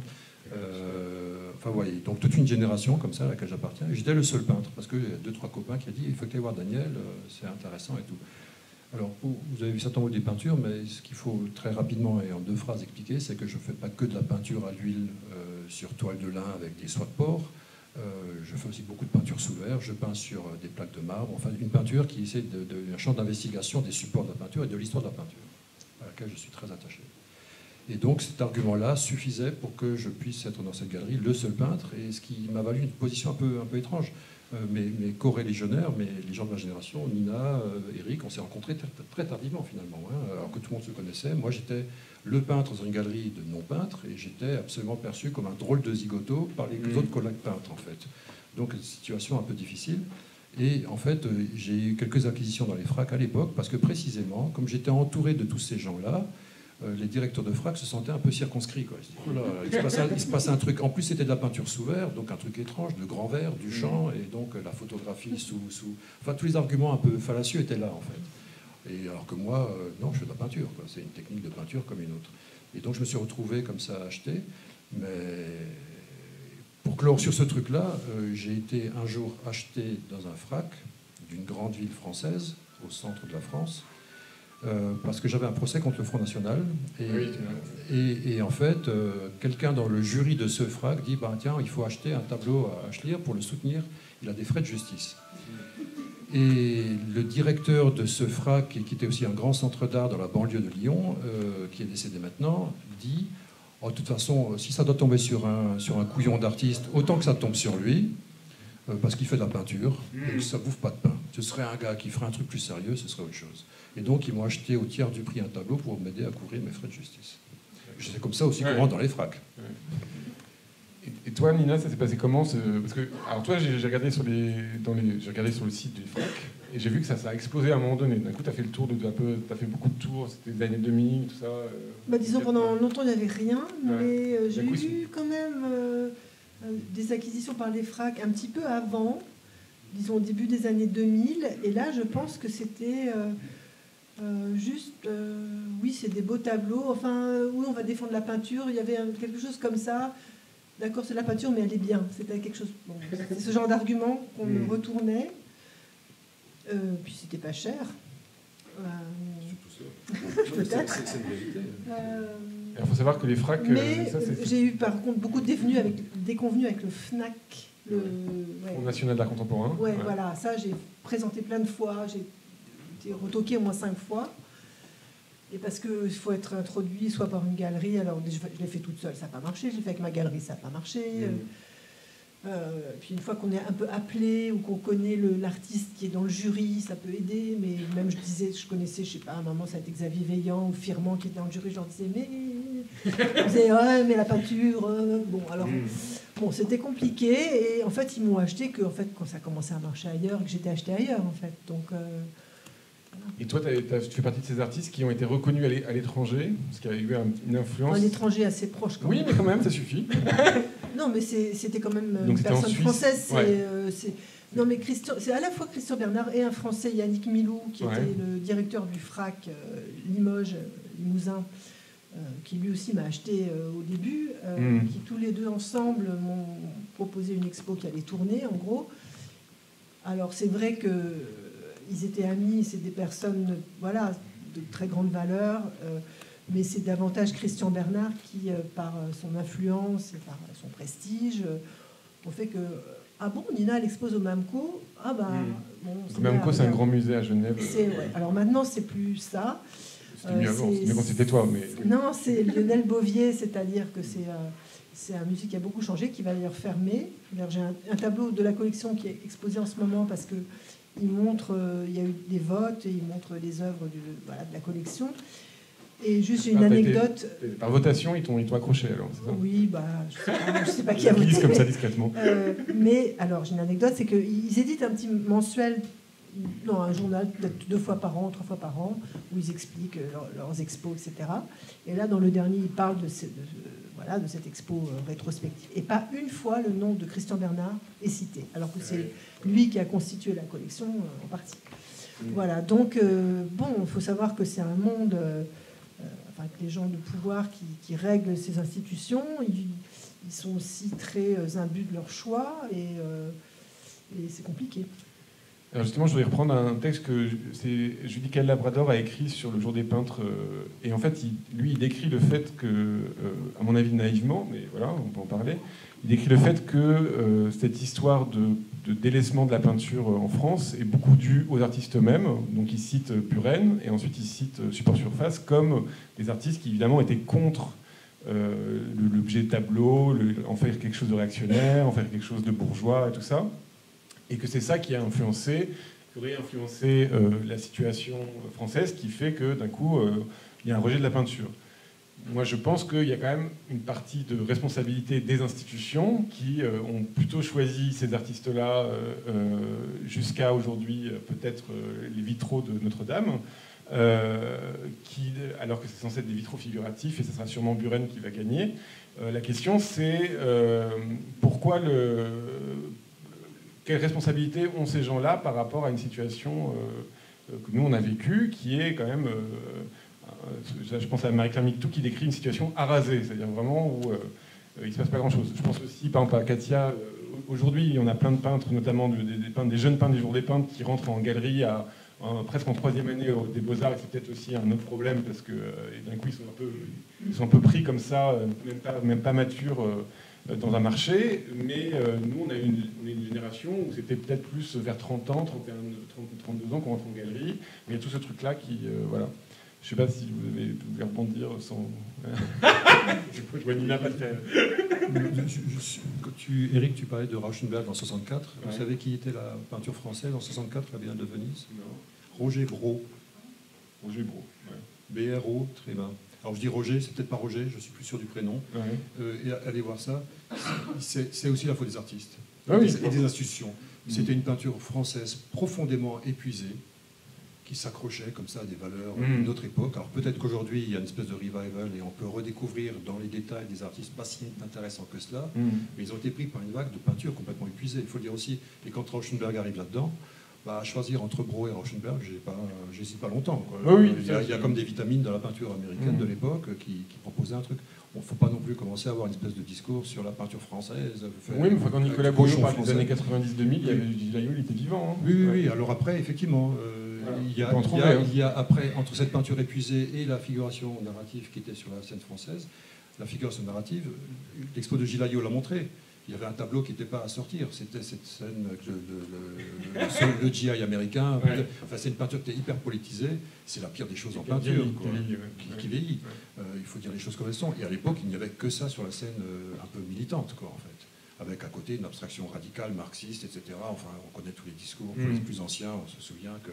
Enfin, voyez, donc toute une génération comme ça à laquelle j'appartiens. J'étais le seul peintre parce qu'il y a 2-3 copains qui ont dit il faut que tu ailles voir Daniel, c'est intéressant et tout. Alors, vous avez vu certains mots des peintures, mais ce qu'il faut très rapidement et en 2 phrases expliquer, c'est que je ne fais pas que de la peinture à l'huile sur toile de lin avec des soies de porc. Je fais aussi beaucoup de peinture sous verre. Je peins sur des plaques de marbre. Enfin, une peinture qui essaie d'un champ d'investigation des supports de la peinture et de l'histoire de la peinture, à laquelle je suis très attaché. Et donc cet argument-là suffisait pour que je puisse être dans cette galerie le seul peintre, et ce qui m'a valu une position un peu étrange. Mes co-religionnaires, les gens de ma génération, Nina, Eric, on s'est rencontrés très tardivement finalement, alors que tout le monde se connaissait. Moi j'étais le peintre dans une galerie de non-peintres, et j'étais absolument perçu comme un drôle de zigoto par les autres collègues peintres en fait. Donc une situation un peu difficile. Et en fait, j'ai eu quelques acquisitions dans les FRAC à l'époque, parce que précisément, comme j'étais entouré de tous ces gens-là, les directeurs de FRAC se sentaient un peu circonscrits. Quoi. Oh là, il se passait un truc. En plus, c'était de la peinture sous verre, donc un truc étrange, de grand verre, du champ, et donc la photographie sous... Enfin, tous les arguments un peu fallacieux étaient là, en fait. Et alors que moi, non, je fais de la peinture. Quoi. C'est une technique de peinture comme une autre. Et donc, je me suis retrouvé comme ça à acheter. Mais pour clore sur ce truc-là, j'ai été un jour acheté dans un FRAC d'une grande ville française, au centre de la France, parce que j'avais un procès contre le Front National. Et en fait, quelqu'un dans le jury de ce FRAC dit tiens, il faut acheter un tableau à Schlier pour le soutenir, il a des frais de justice. Et le directeur de ce FRAC, qui était aussi un grand centre d'art dans la banlieue de Lyon, qui est décédé maintenant, dit de toute façon, si ça doit tomber sur un couillon d'artiste, autant que ça tombe sur lui, parce qu'il fait de la peinture, et que ça bouffe pas de pain. Ce serait un gars qui ferait un truc plus sérieux, ce serait autre chose. Et donc, ils m'ont acheté au tiers du prix un tableau pour m'aider à couvrir mes frais de justice. C'est comme ça aussi courant dans les FRAC. Et toi, Nina, ça s'est passé comment parce que, alors toi, j'ai regardé sur le site du FRAC, et j'ai vu que ça a explosé à un moment donné. D'un coup, tu as fait le tour t'as fait beaucoup de tours, c'était les années 2000, tout ça. Disons, pendant longtemps, il n'y avait rien, mais j'ai eu quand même des acquisitions par les FRAC un petit peu avant, disons au début des années 2000, et là, je pense que c'était Oui, c'est des beaux tableaux. Enfin, où on va défendre la peinture. Il y avait quelque chose comme ça. D'accord, c'est la peinture, mais elle est bien. C'était quelque chose. Bon, c'est ce genre d'argument qu'on me retournait. Puis c'était pas cher. Peut-être. C'est une vérité. Il faut savoir que les fracs. Mais j'ai eu par contre beaucoup de déconvenues avec le FNAC. Le Fonds national d'art contemporain. Ouais, voilà, ça j'ai présenté plein de fois, j'ai été retoqué au moins 5 fois. Et parce qu'il faut être introduit soit par une galerie, alors je l'ai fait toute seule, ça n'a pas marché, je l'ai fait avec ma galerie, ça n'a pas marché. Puis une fois qu'on est un peu appelé ou qu'on connaît l'artiste qui est dans le jury, ça peut aider. Mais même je connaissais, je sais pas, à un moment ça a été Xavier Veillant ou Firman qui était dans le jury, je leur disais mais la peinture, bon alors bon c'était compliqué et en fait ils m'ont acheté que quand ça commençait à marcher ailleurs, que j'étais acheté ailleurs en fait. Donc et toi, tu fais partie de ces artistes qui ont été reconnus à l'étranger, parce qu'il y a eu une influence. Un étranger assez proche quand même. Oui, mais quand même, ça suffit. Non, mais c'était quand même donc une personne française. Ouais. Non, mais c'est à la fois Christian Bernard et un Français, Yannick Milou, qui était le directeur du FRAC Limoges, Limousin, qui lui aussi m'a acheté au début, qui tous les deux ensemble m'ont proposé une expo qui allait tourner, en gros. Alors, c'est vrai qu'ils étaient amis, c'est des personnes, voilà, de très grande valeur, mais c'est davantage Christian Bernard qui, par son influence et par son prestige, ont fait que... Ah bon, Nina, elle expose au MAMCO. Ah bah... Bon, MAMCO, c'est un grand musée à Genève. Ouais. Alors maintenant, c'est plus ça. C'était mieux avant, mais bon, c'était toi. Mais... Non, c'est Lionel Bovier, c'est-à-dire que c'est un musée qui a beaucoup changé, qui va d'ailleurs fermer. J'ai un tableau de la collection qui est exposé en ce moment parce que il montre, il y a eu des votes et il montre les œuvres de la collection. Et juste, j'ai une anecdote. Par votation, ils t'ont accroché, alors, c'est ça? Oui, je sais pas qui a voté. Comme ça, discrètement. Mais, alors, j'ai une anecdote, c'est qu'ils éditent un petit mensuel, non, un journal, peut-être 2 fois par an, 3 fois par an, où ils expliquent leurs expos, etc. Et là, dans le dernier, ils parlent de cette expo rétrospective. Et pas une fois, le nom de Christian Bernard est cité, alors que c'est lui qui a constitué la collection en partie. Voilà, donc, il faut savoir que c'est un monde... avec les gens de pouvoir qui règlent ces institutions, ils sont aussi très imbus de leur choix et c'est compliqué. Alors justement, je voudrais reprendre un texte que Judicaël Labrador a écrit sur le Jour des peintres. Et en fait, il décrit le fait que, à mon avis naïvement, mais voilà, on peut en parler, il décrit le fait que cette histoire de délaissement de la peinture en France est beaucoup due aux artistes eux-mêmes. Donc il cite Buren et ensuite il cite Support Surface comme des artistes qui évidemment étaient contre l'objet tableau, en faire quelque chose de réactionnaire, en faire quelque chose de bourgeois et tout ça. Et que c'est ça qui aurait influencé la situation française, qui fait que d'un coup, il y a un rejet de la peinture. Moi, je pense qu'il y a quand même une partie de responsabilité des institutions qui ont plutôt choisi ces artistes-là jusqu'à aujourd'hui, peut-être les vitraux de Notre-Dame, alors que c'est censé être des vitraux figuratifs, et ce sera sûrement Buren qui va gagner. La question, c'est pourquoi quelle responsabilité ont ces gens-là par rapport à une situation que nous, on a vécue, qui est quand même... je pense à Marie-Claire Mictou qui décrit une situation arasée, c'est-à-dire vraiment où il ne se passe pas grand-chose. Je pense aussi, par exemple, à Katia. Aujourd'hui, il y en a plein de peintres, notamment des jeunes peintres du Jour des peintres, qui rentrent en galerie presque en 3e année des Beaux-Arts, et c'est peut-être aussi un autre problème, parce que d'un coup, ils sont un peu pris comme ça, même pas matures, dans un marché, mais nous, on est une génération où c'était peut-être plus vers 30 ans, 31, 32 ans qu'on rentre en galerie, mais il y a tout ce truc-là qui... voilà. Je ne sais pas si vous pouvez rebondir sans... je vois Nina pas faire. Eric, tu parlais de Rauschenberg en 64. Ouais. Vous savez qui était la peinture française en 64, la Biennale de Venise? Non. Roger Brault. Roger Brault, ouais. B-R-O, très bien. Alors je dis Roger, c'est peut-être pas Roger, je suis plus sûr du prénom. Ouais. Et allez voir ça. C'est aussi la faute des artistes et des institutions. C'était une peinture française profondément épuisée, qui s'accrochait comme ça à des valeurs d'une autre époque. Alors peut-être qu'aujourd'hui, il y a une espèce de revival et on peut redécouvrir dans les détails des artistes pas si intéressants que cela, mais ils ont été pris par une vague de peinture complètement épuisée, il faut le dire aussi. Et quand Rauschenberg arrive là-dedans, À choisir entre Brault et Rauschenberg, j'hésite pas longtemps. Oui, il y a comme des vitamines dans la peinture américaine de l'époque qui proposaient un truc. Il ne faut pas non plus commencer à avoir une espèce de discours sur la peinture française. Oui, mais quand Nicolas Bourgeot parle des années 90-2000, il était vivant. Hein. Oui. Alors après, effectivement, il y a après, entre cette peinture épuisée et la figuration narrative qui était sur la scène française, la figuration narrative, l'expo de Gilayo l'a montré. Il y avait un tableau qui n'était pas à sortir. C'était cette scène avec le GI américain. Ouais. Enfin, c'est une peinture qui était hyper politisée. C'est la pire des choses en peinture, qui vieillit. Il faut dire les choses comme elles sont. Et à l'époque, il n'y avait que ça sur la scène un peu militante, en fait. Avec à côté une abstraction radicale, marxiste, etc. Enfin, on connaît tous les discours. Pour les plus anciens, on se souvient que...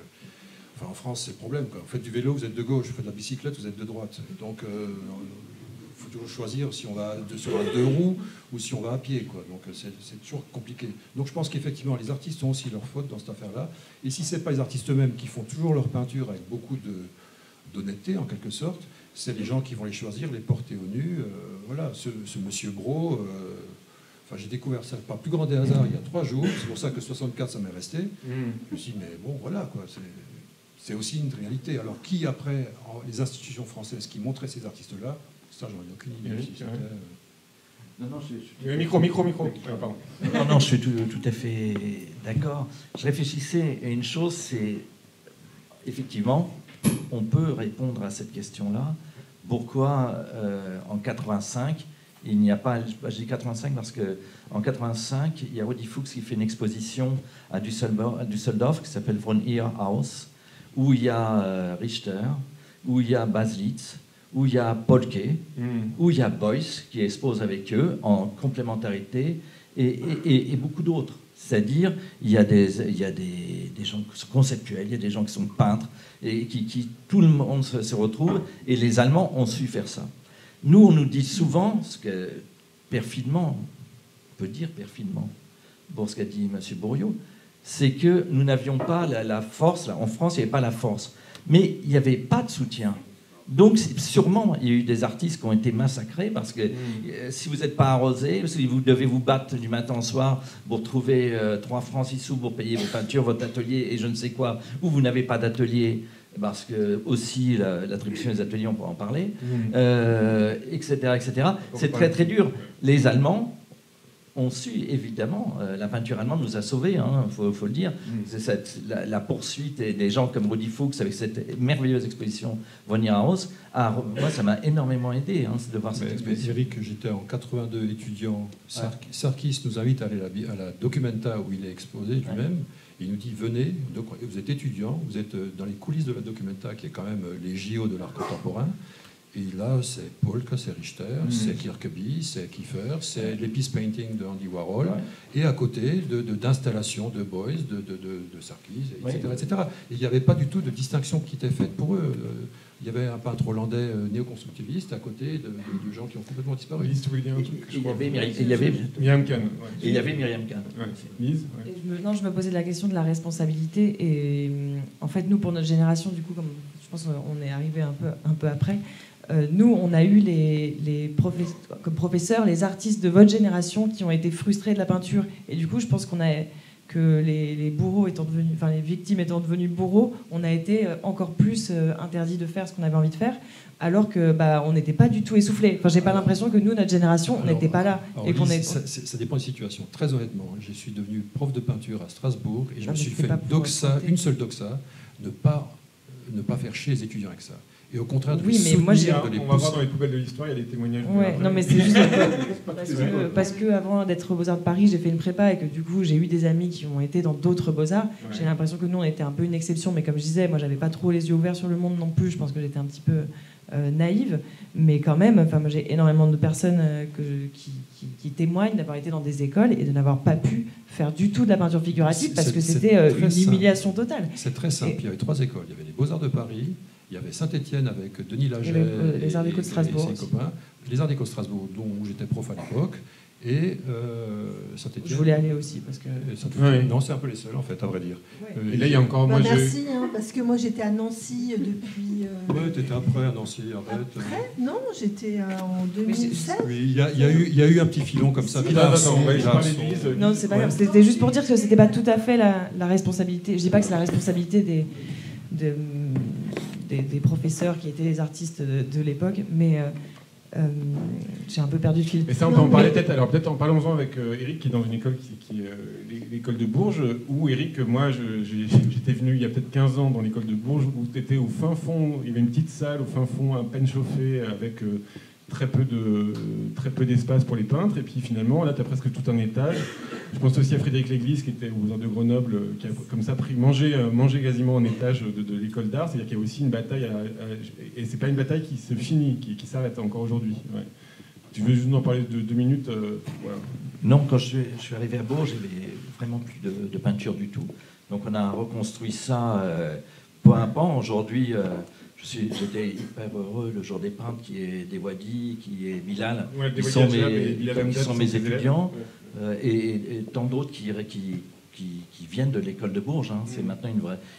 Enfin, en France, c'est le problème. Vous faites du vélo, vous êtes de gauche. Vous faites de la bicyclette, vous êtes de droite. Donc... il faut toujours choisir si on va sur un 2 roues ou si on va à pied. Donc c'est toujours compliqué. Donc je pense qu'effectivement, les artistes ont aussi leur faute dans cette affaire-là. Et si ce n'est pas les artistes eux-mêmes qui font toujours leur peinture avec beaucoup d'honnêteté, en quelque sorte, c'est les gens qui vont les choisir, les porter au nu. Voilà, ce monsieur Brault, j'ai découvert ça par plus grand des hasards il y a 3 jours. C'est pour ça que 64, ça m'est resté. Je me suis dit, mais bon, voilà, c'est aussi une réalité. Alors qui, après, les institutions françaises qui montraient ces artistes-là, ça, j'en ai aucune idée. Micro. Pardon. Non, je suis tout à fait d'accord. Je réfléchissais à une chose, c'est effectivement, on peut répondre à cette question-là. Pourquoi en 85, il n'y a pas... Je dis 85 parce qu'en 85, il y a Rudi Fuchs qui fait une exposition à Düsseldorf qui s'appelle Von Ihr Haus, où il y a Richter, où il y a Baslitz, où il y a Polke, où il y a Beuys qui expose avec eux en complémentarité et beaucoup d'autres. C'est-à-dire, il y a des gens qui sont conceptuels, il y a des gens qui sont peintres, et qui tout le monde se retrouve, et les Allemands ont su faire ça. Nous, on nous dit souvent, ce que perfidement, on peut dire perfidement, pour ce qu'a dit M. Bourriot, c'est que nous n'avions pas la force, là, en France, il n'y avait pas la force, mais il n'y avait pas de soutien. Donc, sûrement, il y a eu des artistes qui ont été massacrés parce que si vous n'êtes pas arrosé, si vous devez vous battre du matin au soir pour trouver 3 francs 6 sous pour payer vos peintures, votre atelier et je ne sais quoi, ou vous n'avez pas d'atelier, parce que aussi l'attribution des ateliers, on pourra en parler, etc., etc. C'est très, très dur. Les Allemands ont su, évidemment, la peinture allemande nous a sauvés, faut le dire. La poursuite des gens comme Rudi Fuchs avec cette merveilleuse exposition Von Ihr Haus, moi, ça m'a énormément aidé de voir cette exposition. Eric, j'étais en 82 étudiant. Sarkis nous invite à aller à la Documenta où il est exposé lui-même. Il nous dit, venez, vous êtes étudiant, vous êtes dans les coulisses de la Documenta, qui est quand même les JO de l'art contemporain. Et là, c'est Polka, c'est Richter, c'est Kirkeby, c'est Kiefer, c'est les peace painting de Andy Warhol, et à côté d'installations de Beuys, de Sarkis, etc., etc. Et il n'y avait pas du tout de distinction qui était faite pour eux. Il y avait un peintre hollandais néoconstructiviste à côté de gens qui ont complètement disparu. Lise, tu voulais dire un truc? Il y avait Myriam Kahn. Et il y avait Myriam Kahn. Lise, je me posais la question de la responsabilité. Et en fait, nous, pour notre génération, du coup, comme je pense qu'on est arrivé un peu après, nous, on a eu comme professeurs les artistes de votre génération qui ont été frustrés de la peinture. Et du coup, je pense que les bourreaux étant devenus, enfin les victimes étant devenues bourreaux, on a été encore plus interdits de faire ce qu'on avait envie de faire, alors que on n'était pas du tout essoufflés. Enfin, j'ai pas l'impression que nous, notre génération, on n'était pas là. Et ça dépend des situations. Très honnêtement, je suis devenu prof de peinture à Strasbourg et je me suis fait une seule doxa, ne pas faire chier les étudiants avec ça. Et au contraire, oui, mais moi, on va voir dans les poubelles de l'histoire, il y a des témoignages. Ouais, non, mais c'est juste parce que avant d'être aux Beaux-Arts de Paris, j'ai fait une prépa et que du coup, j'ai eu des amis qui ont été dans d'autres Beaux-Arts. Ouais. J'ai l'impression que nous, on était un peu une exception, mais comme je disais, moi, j'avais pas trop les yeux ouverts sur le monde non plus. Je pense que j'étais un petit peu naïve, mais quand même, moi, j'ai énormément de personnes qui témoignent d'avoir été dans des écoles et de n'avoir pas pu faire du tout de la peinture figurative parce que c'était une humiliation totale. C'est très simple. Il y avait 3 écoles. Il y avait les Beaux-Arts de Paris. Il y avait Saint-Étienne avec Denis Laget les Arts Déco de Strasbourg. Et ses copains. Les Arts Déco de Strasbourg, où j'étais prof à l'époque. Et Saint-Étienne. Je voulais aller aussi parce que. Non, c'est un peu les seuls en fait, à vrai dire. Et là, il y a encore. Merci, parce que moi j'étais à Nancy depuis. Oui, tu étais après à Nancy, arrête. Après non, j'étais en 2016. Oui, il y a eu un petit filon comme ça. Non, c'est pas grave. C'était juste pour dire que c'était pas tout à fait la responsabilité. Je dis pas que c'est la responsabilité des professeurs qui étaient les artistes de l'époque, mais. J'ai un peu perdu le fil. Mais ça, on peut en parler peut-être. Alors peut-être en parlons-en avec Eric, qui est dans une école qui est l'école de Bourges, où Eric, moi, j'étais venu il y a peut-être 15 ans dans l'école de Bourges, où tu étais au fin fond, il y avait une petite salle au fin fond, à peine chauffée, avec très peu d'espace pour les peintres. Et puis finalement, là, tu as presque tout un étage. Je pense aussi à Frédéric Léglise, qui était au Beaux-Arts de Grenoble, qui a comme ça mangé quasiment un étage de l'école d'art. C'est-à-dire qu'il y a aussi une bataille, et c'est pas une bataille qui se finit, qui s'arrête encore aujourd'hui. Ouais. Tu veux juste nous en parler de 2 minutes voilà. Non, quand je suis arrivé à Bourges, il n'y avait vraiment plus de peinture du tout. Donc on a reconstruit ça peu à pan. Aujourd'hui, j'étais hyper heureux le jour des peintres, qui est Dewadi, qui est Bilal, qui sont mes étudiants, et tant d'autres qui viennent de l'école de Bourges. Hein. C'est maintenant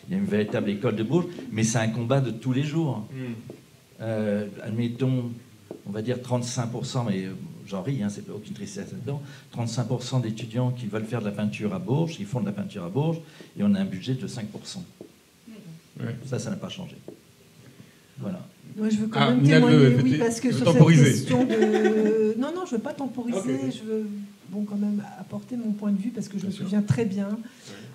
il y a une véritable école de Bourges, mais c'est un combat de tous les jours. Admettons, on va dire 35%, mais j'en ris, hein, c'est aucune tristesse là-dedans, 35% d'étudiants qui veulent faire de la peinture à Bourges, ils font de la peinture à Bourges, et on a un budget de 5%. Ouais. Ça n'a pas changé. Voilà. Moi, je veux quand même témoigner, oui, parce que sur cette question de... Non, je ne veux pas temporiser, okay. Je veux quand même apporter mon point de vue, parce que je me souviens très bien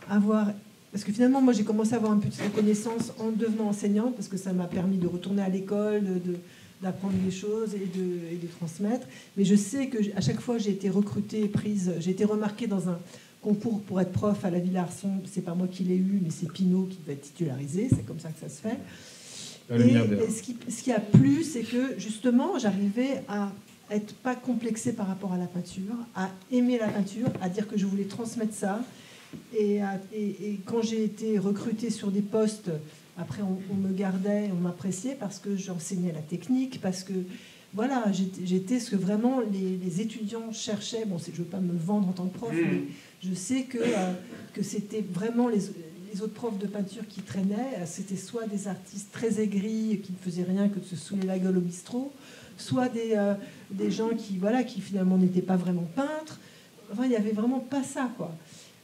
avoir... Parce que finalement, moi, j'ai commencé à avoir une petite reconnaissance en devenant enseignante, parce que ça m'a permis de retourner à l'école, d'apprendre des choses et de transmettre. Mais je sais qu'à chaque fois, j'ai été recrutée, prise... J'ai été remarquée dans un concours pour être prof à la Villa Arson. C'est pas moi qui l'ai eu, mais c'est Pinault qui va être titularisé. C'est comme ça que ça se fait. Et ce qui a plu, c'est que justement, j'arrivais à être pas complexée par rapport à la peinture, à aimer la peinture, à dire que je voulais transmettre ça. Et quand j'ai été recrutée sur des postes, après on me gardait, on m'appréciait parce que j'enseignais la technique, parce que voilà, j'étais ce que vraiment les étudiants cherchaient. Bon, je ne veux pas me vendre en tant que prof, mais je sais que c'était vraiment les autres profs de peinture qui traînaient, c'était soit des artistes très aigris qui ne faisaient rien que de se saouler la gueule au bistrot, soit des gens qui finalement n'étaient pas vraiment peintres. Enfin, il n'y avait vraiment pas ça, quoi.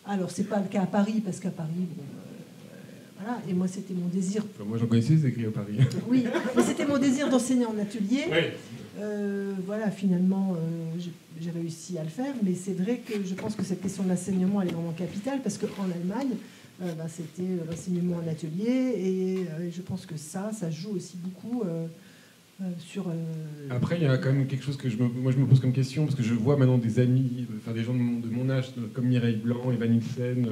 Alors, c'est pas le cas à Paris, parce qu'à Paris, voilà, et moi, c'était mon désir... Enfin, moi, j'en connaissais des écrits à Paris. Oui, mais c'était mon désir d'enseigner en atelier. Oui. Voilà, finalement, j'ai réussi à le faire, mais c'est vrai que je pense que cette question de l'enseignement, elle est vraiment capitale, parce qu'en Allemagne, c'était l'enseignement en atelier, et je pense que ça joue aussi beaucoup sur... Après, il y a quand même quelque chose que moi je me pose comme question, parce que je vois maintenant des amis, des gens de mon âge, comme Mireille Blanc, Evan Ilsen,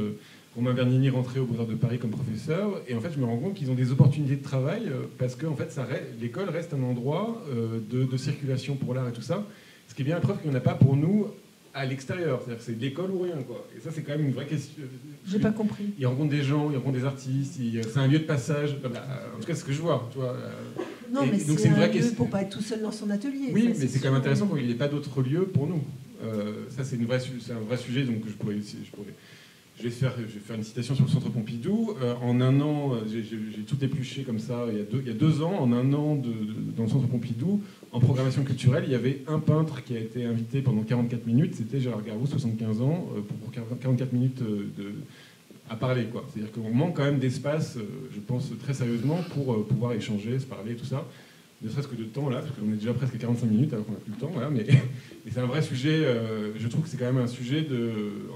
Romain Bernini rentrer au Beaux-Arts de Paris comme professeur, et en fait je me rends compte qu'ils ont des opportunités de travail, parce que en fait, l'école reste un endroit de circulation pour l'art et tout ça, ce qui est bien la preuve qu'il n'y en a pas pour nous à l'extérieur, c'est-à-dire que c'est l'école ou rien, quoi. Et ça, c'est quand même une vraie question. J'ai pas compris. Ils rencontrent des gens, ils rencontrent des artistes, c'est un lieu de passage. En tout cas, c'est ce que je vois, tu vois. Non, mais c'est une vraie question pour pas être tout seul dans son atelier. Oui, mais c'est quand même intéressant qu'il n'y ait pas d'autres lieux pour nous. Ça, c'est un vrai sujet, donc je vais faire une citation sur le Centre Pompidou. En un an, j'ai tout épluché comme ça. Il y a 2 ans, en un an dans le Centre Pompidou, en programmation culturelle, il y avait un peintre qui a été invité pendant 44 minutes. C'était Gérard Garou, 75 ans, pour 44 minutes à parler, quoi. C'est-à-dire qu'on manque quand même d'espace, je pense très sérieusement, pour pouvoir échanger, se parler, tout ça. Ne serait-ce que de temps, là, parce qu'on est déjà presque à 45 minutes, alors qu'on n'a plus le temps, voilà, mais c'est un vrai sujet, je trouve que c'est quand même un sujet,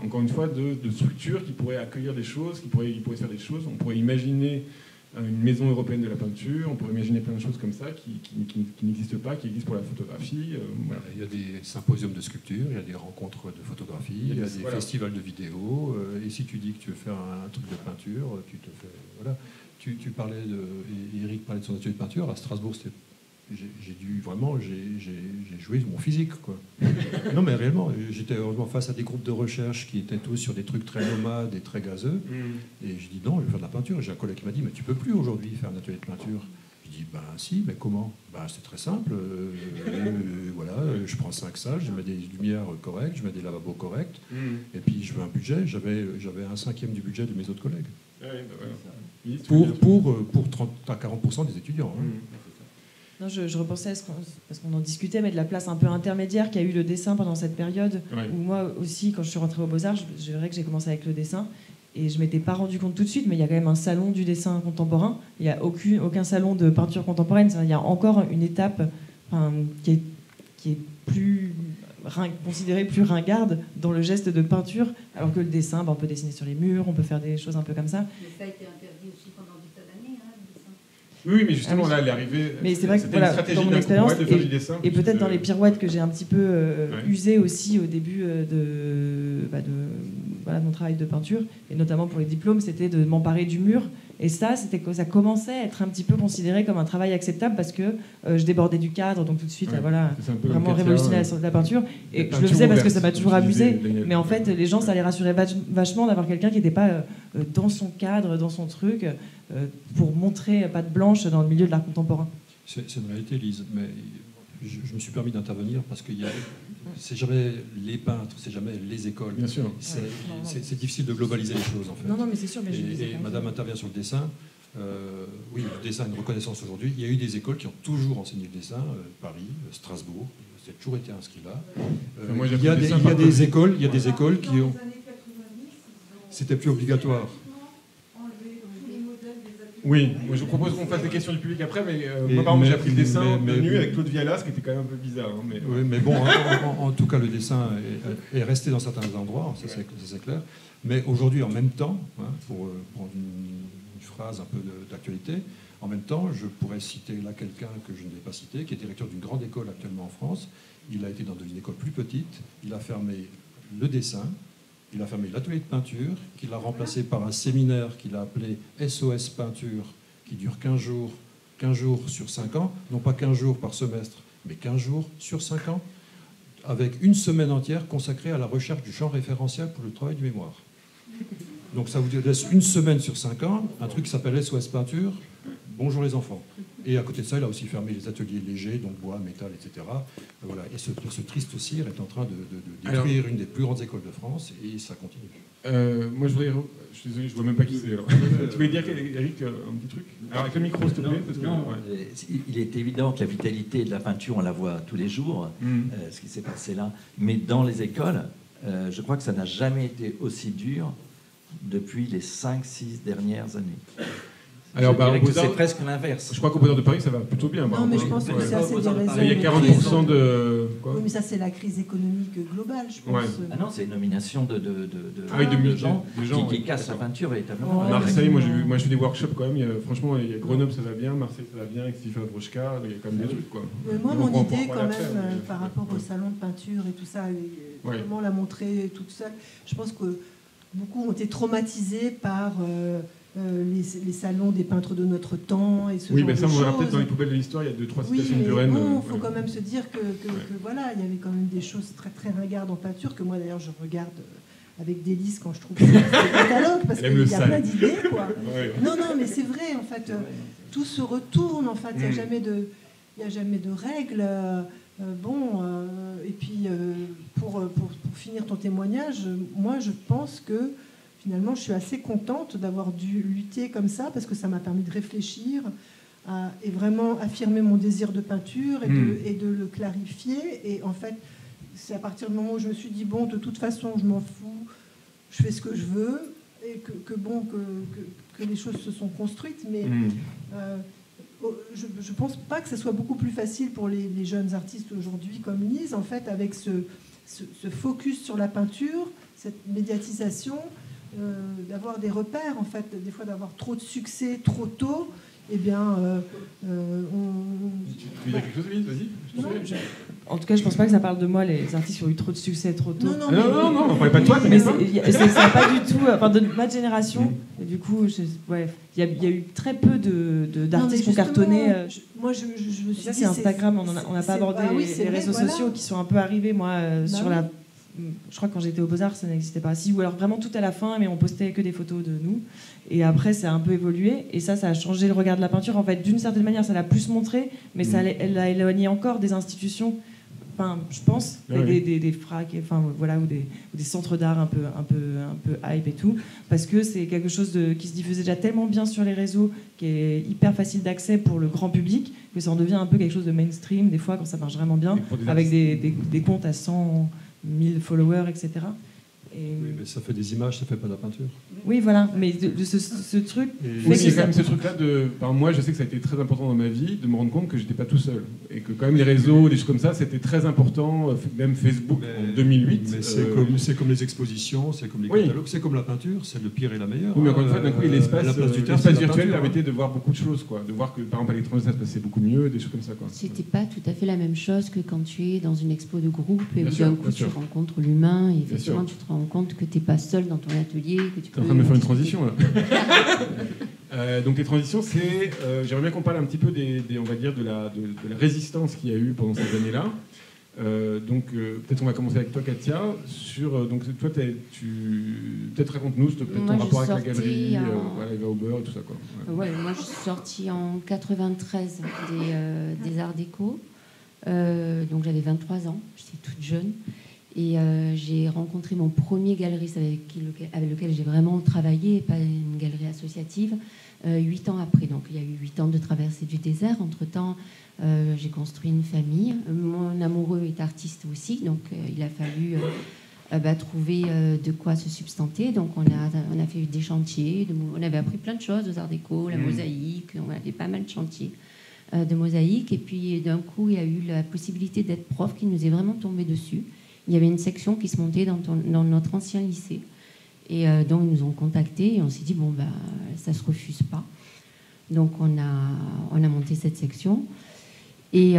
encore une fois, de structure qui pourrait accueillir des choses, qui pourrait faire des choses. On pourrait imaginer une maison européenne de la peinture, on pourrait imaginer plein de choses comme ça qui n'existent pas, qui existent pour la photographie. Voilà. Il y a des symposiums de sculpture, il y a des rencontres de photographie, il y a des festivals de vidéo, et si tu dis que tu veux faire un truc de peinture, tu te fais... Voilà. Tu parlais Eric parlait de son atelier de peinture, à Strasbourg, j'ai joué mon physique, quoi. Non, mais réellement, j'étais heureusement face à des groupes de recherche qui étaient tous sur des trucs très nomades et très gazeux. Et j'ai dit non, je vais faire de la peinture. Et j'ai un collègue qui m'a dit mais tu peux plus aujourd'hui faire un atelier de peinture. Je dis, ben si, mais comment? Ben, c'est très simple. Voilà, je prends 5 salles, je mets des lumières correctes, je mets des lavabos corrects, et puis je veux un budget. J'avais 1/5 du budget de mes autres collègues. Ah oui, voilà. Pour 30 à 40% des étudiants. Hein. Non, je repensais à parce qu'on en discutait, mais de la place un peu intermédiaire qu'a eu le dessin pendant cette période, où moi aussi, quand je suis rentrée au Beaux-Arts, je dirais que j'ai commencé avec le dessin, et je ne m'étais pas rendu compte tout de suite, mais il y a quand même un salon du dessin contemporain, il n'y a aucun salon de peinture contemporaine, il y a encore une étape qui est plus considérée plus ringarde dans le geste de peinture, alors que le dessin, on peut dessiner sur les murs, on peut faire des choses un peu comme ça. Mais ça a été interdit aussi pendant des tas d'années, le dessin. Oui, mais justement, là, elle est arrivée. Mais c'est vrai que voilà, dans mon expérience, de faire du dessin, et peut-être dans les pirouettes que j'ai un petit peu usées aussi au début de mon travail de peinture, et notamment pour les diplômes, c'était de m'emparer du mur. Et ça commençait à être un petit peu considéré comme un travail acceptable parce que je débordais du cadre, donc tout de suite, vraiment révolutionné la peinture. Et je le faisais parce que ça m'a toujours amusé. Mais en fait, les gens, ça les rassurait vachement d'avoir quelqu'un qui n'était pas dans son cadre, dans son truc, pour montrer patte blanche dans le milieu de l'art contemporain. C'est une réalité, Lise. Mais je me suis permis d'intervenir parce que c'est jamais les peintres, c'est jamais les écoles. Bien sûr. C'est difficile de globaliser les choses, en fait. Non, mais c'est sûr. Mais et Madame intervient sur le dessin. Oui, le dessin a une reconnaissance aujourd'hui. Il y a eu des écoles qui ont toujours enseigné le dessin, Paris, Strasbourg, c'est toujours été inscrit là. Il y a des écoles qui ont... C'était plus obligatoire. Oui, moi je vous propose qu'on fasse des questions du public après, mais moi par exemple j'ai appris le dessin de nuit avec Claude Viala, ce qui était quand même un peu bizarre. Hein, mais... Oui, mais bon, en tout cas le dessin est resté dans certains endroits, ça c'est clair. Mais aujourd'hui, en même temps, pour prendre une phrase un peu d'actualité, en même temps, je pourrais citer là quelqu'un que je ne vais pas citer, qui est directeur d'une grande école actuellement en France. Il a été dans une école plus petite, il a fermé le dessin, il a fermé l'atelier de peinture, qu'il a remplacé par un séminaire qu'il a appelé SOS Peinture, qui dure 15 jours sur 5 ans, non pas 15 jours par semestre, mais 15 jours sur 5 ans, avec une semaine entière consacrée à la recherche du champ référentiel pour le travail du mémoire. Donc ça vous laisse une semaine sur 5 ans, un truc qui s'appelle SOS Peinture, bonjour les enfants. Et à côté de ça, il a aussi fermé les ateliers légers, donc bois, métal, etc. Voilà. Et ce triste cire est en train de détruire une des plus grandes écoles de France, et ça continue. Moi, je suis désolé, je ne vois même pas qui c'est. Tu voulais dire, Eric, un petit truc? Alors, avec le micro, s'il te plaît. Il est évident que la vitalité de la peinture, on la voit tous les jours, ce qui s'est passé là. Mais dans les écoles, je crois que ça n'a jamais été aussi dur depuis les 5-6 dernières années. Alors, c'est presque l'inverse. Je crois qu'au Beaux-Arts de Paris, ça va plutôt bien. Non, mais je pense que ça, c'est des raisons. Il y a 40% de... Oui, mais ça, c'est la crise économique globale, je pense. Ah non, c'est une nomination de gens qui cassent la peinture véritablement. À Marseille, moi, je fais des workshops quand même. Franchement, il y a Grenoble, ça va bien. Marseille, ça va bien. Avec Steve Avrochka, il y a quand même des trucs, quoi. Moi, mon idée, quand même, par rapport au salon de peinture et tout ça, comment la montrer toute seule, je pense que beaucoup ont été traumatisés par... les salons des peintres de notre temps et ce genre de choses. Oui, mais ça, on verra peut-être dans les poubelles de l'histoire, il y a 2-3 citations de Buren. Bon, il faut quand même se dire que voilà, il y avait quand même des choses très très ringardes en peinture que moi d'ailleurs je regarde avec délice quand je trouve ce catalogue parce qu'il y a plein d'idées, quoi. Non, mais c'est vrai, en fait, tout se retourne, en fait, il n'y a jamais de règles. Et puis pour finir ton témoignage, moi je pense que finalement, je suis assez contente d'avoir dû lutter comme ça parce que ça m'a permis de réfléchir et vraiment affirmer mon désir de peinture et de le clarifier. Et en fait, c'est à partir du moment où je me suis dit, bon, de toute façon, je m'en fous, je fais ce que je veux et que les choses se sont construites. Mais je ne pense pas que ce soit beaucoup plus facile pour les jeunes artistes aujourd'hui comme Lise, en fait, avec ce focus sur la peinture, cette médiatisation, d'avoir des repères, en fait, des fois d'avoir trop de succès trop tôt, eh bien, Tu veux dire quelque chose, Lise? Vas-y. En tout cas, je pense pas que ça parle de moi, les artistes qui ont eu trop de succès trop tôt. Non, on ne parlait pas de toi. Mais c'est pas du tout, enfin, de ma génération. Et du coup, il y a eu très peu d'artistes qui ont cartonné. Moi, je me suis dit... c'est Instagram, on n'a pas abordé les réseaux sociaux qui sont un peu arrivés, moi, sur la je crois que quand j'étais aux Beaux-Arts, ça n'existait pas. Si, ou alors vraiment tout à la fin, mais on postait que des photos de nous. Et après, ça a un peu évolué. Et ça a changé le regard de la peinture. En fait, d'une certaine manière, ça l'a plus montré, mais elle l'a éloigné encore des institutions. Enfin, je pense, des fracs, enfin, voilà, ou des centres d'art un peu hype et tout, parce que c'est quelque chose qui se diffusait déjà tellement bien sur les réseaux, qui est hyper facile d'accès pour le grand public, que ça en devient un peu quelque chose de mainstream, des fois, quand ça marche vraiment bien, avec des comptes à 100 000 followers, etc. Oui, mais ça fait des images, ça fait pas de la peinture. Oui, voilà, mais ce truc... Oui, il y a quand même ce truc-là de... Enfin, moi, je sais que ça a été très important dans ma vie de me rendre compte que j'étais pas tout seul. Et que quand même les réseaux, des choses comme ça, c'était très important, même Facebook en 2008. Mais c'est comme les expositions, c'est comme les catalogues, c'est comme la peinture, c'est le pire et la meilleure. Oui, mais encore une fois, d'un coup, l'espace virtuel peinture, permettait de voir beaucoup de choses, quoi. De voir que, par exemple, à l'étranger, ça se passait beaucoup mieux, des choses comme ça, quoi. C'était pas tout à fait la même chose que quand tu es dans une expo de groupe et où d'un coup tu rencontres l'humain et effectivement tu te rends compte que tu n'es pas seul dans ton atelier. Tu es en train de me faire une transition là. Donc les transitions, c'est, j'aimerais bien qu'on parle un petit peu on va dire de la résistance qu'il y a eu pendant ces années-là. Peut-être on va commencer avec toi, Katia. Donc toi, peut-être raconte-nous ton rapport avec la galerie, Eva Hauber et tout ça, quoi. Ouais, moi je suis sortie en 93 des Arts Déco. Donc j'avais 23 ans, j'étais toute jeune. Et j'ai rencontré mon premier galeriste avec lequel j'ai vraiment travaillé, pas une galerie associative, 8 ans après. Donc il y a eu 8 ans de traversée du désert. Entre-temps, j'ai construit une famille. Mon amoureux est artiste aussi, donc il a fallu trouver de quoi se substanter. Donc on a fait des chantiers, on avait appris plein de choses aux Arts Déco, la mosaïque, on avait pas mal de chantiers de mosaïque. Et puis d'un coup, il y a eu la possibilité d'être prof qui nous est vraiment tombée dessus. Il y avait une section qui se montait dans notre ancien lycée. Et donc, ils nous ont contactés et on s'est dit, ça ne se refuse pas. Donc, on a monté cette section. Et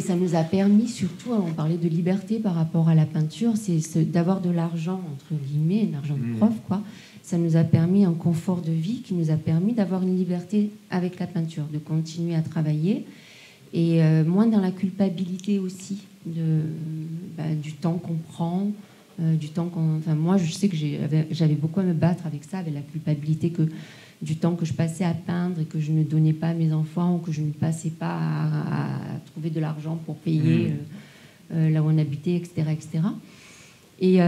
ça nous a permis, surtout, on parlait de liberté par rapport à la peinture, c'est d'avoir de l'argent, entre guillemets, de l'argent de prof, quoi. Ça nous a permis un confort de vie qui nous a permis d'avoir une liberté avec la peinture, de continuer à travailler. Et moins dans la culpabilité aussi du temps qu'on prend, du temps qu'on... Enfin, moi, je sais que j'avais beaucoup à me battre avec ça, avec la culpabilité du temps que je passais à peindre et que je ne donnais pas à mes enfants ou que je ne passais pas à trouver de l'argent pour payer là où on habitait, etc. etc. Et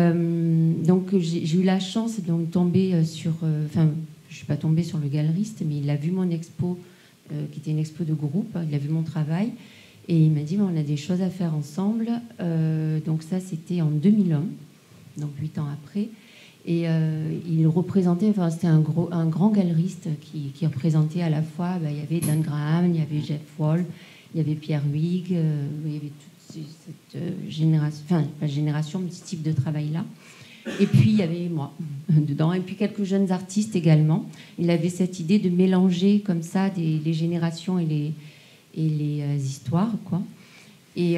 donc, j'ai eu la chance de tomber sur... Enfin, je ne suis pas tombée sur le galeriste, mais il a vu mon expo, qui était une expo de groupe, il a vu mon travail. Et il m'a dit, on a des choses à faire ensemble. Donc ça, c'était en 2001, donc 8 ans après. Et il représentait, c'était un grand galeriste qui représentait à la fois, il y avait Dan Graham, il y avait Jeff Wall, il y avait Pierre Huyghe, il y avait toute cette génération, enfin pas génération, mais ce type de travail-là. Et puis il y avait moi dedans, et puis quelques jeunes artistes également. Il avait cette idée de mélanger comme ça les générations et les histoires, quoi. Et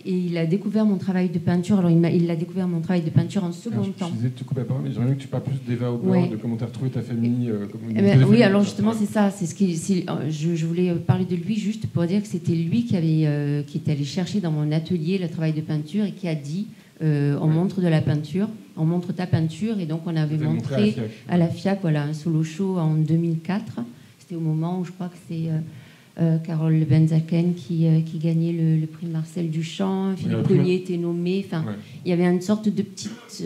il a découvert mon travail de peinture. Alors il a découvert mon travail de peinture en second temps. Je disais que tu coupes la parole, mais j'aimerais bien que tu parles plus d'Eva Hauber, de comment tu as retrouvé ta famille. Oui, alors justement c'est ça. Je voulais parler de lui juste pour dire que c'était lui qui est allé chercher dans mon atelier le travail de peinture et qui a dit on montre de la peinture, on montre ta peinture. Et donc on avait montré à la FIAC, voilà, un solo show en 2004. C'était au moment où je crois que c'est Carole Benzaken qui gagnait le prix Marcel Duchamp, Philippe Cognier était nommé. Enfin, il y avait une sorte de petite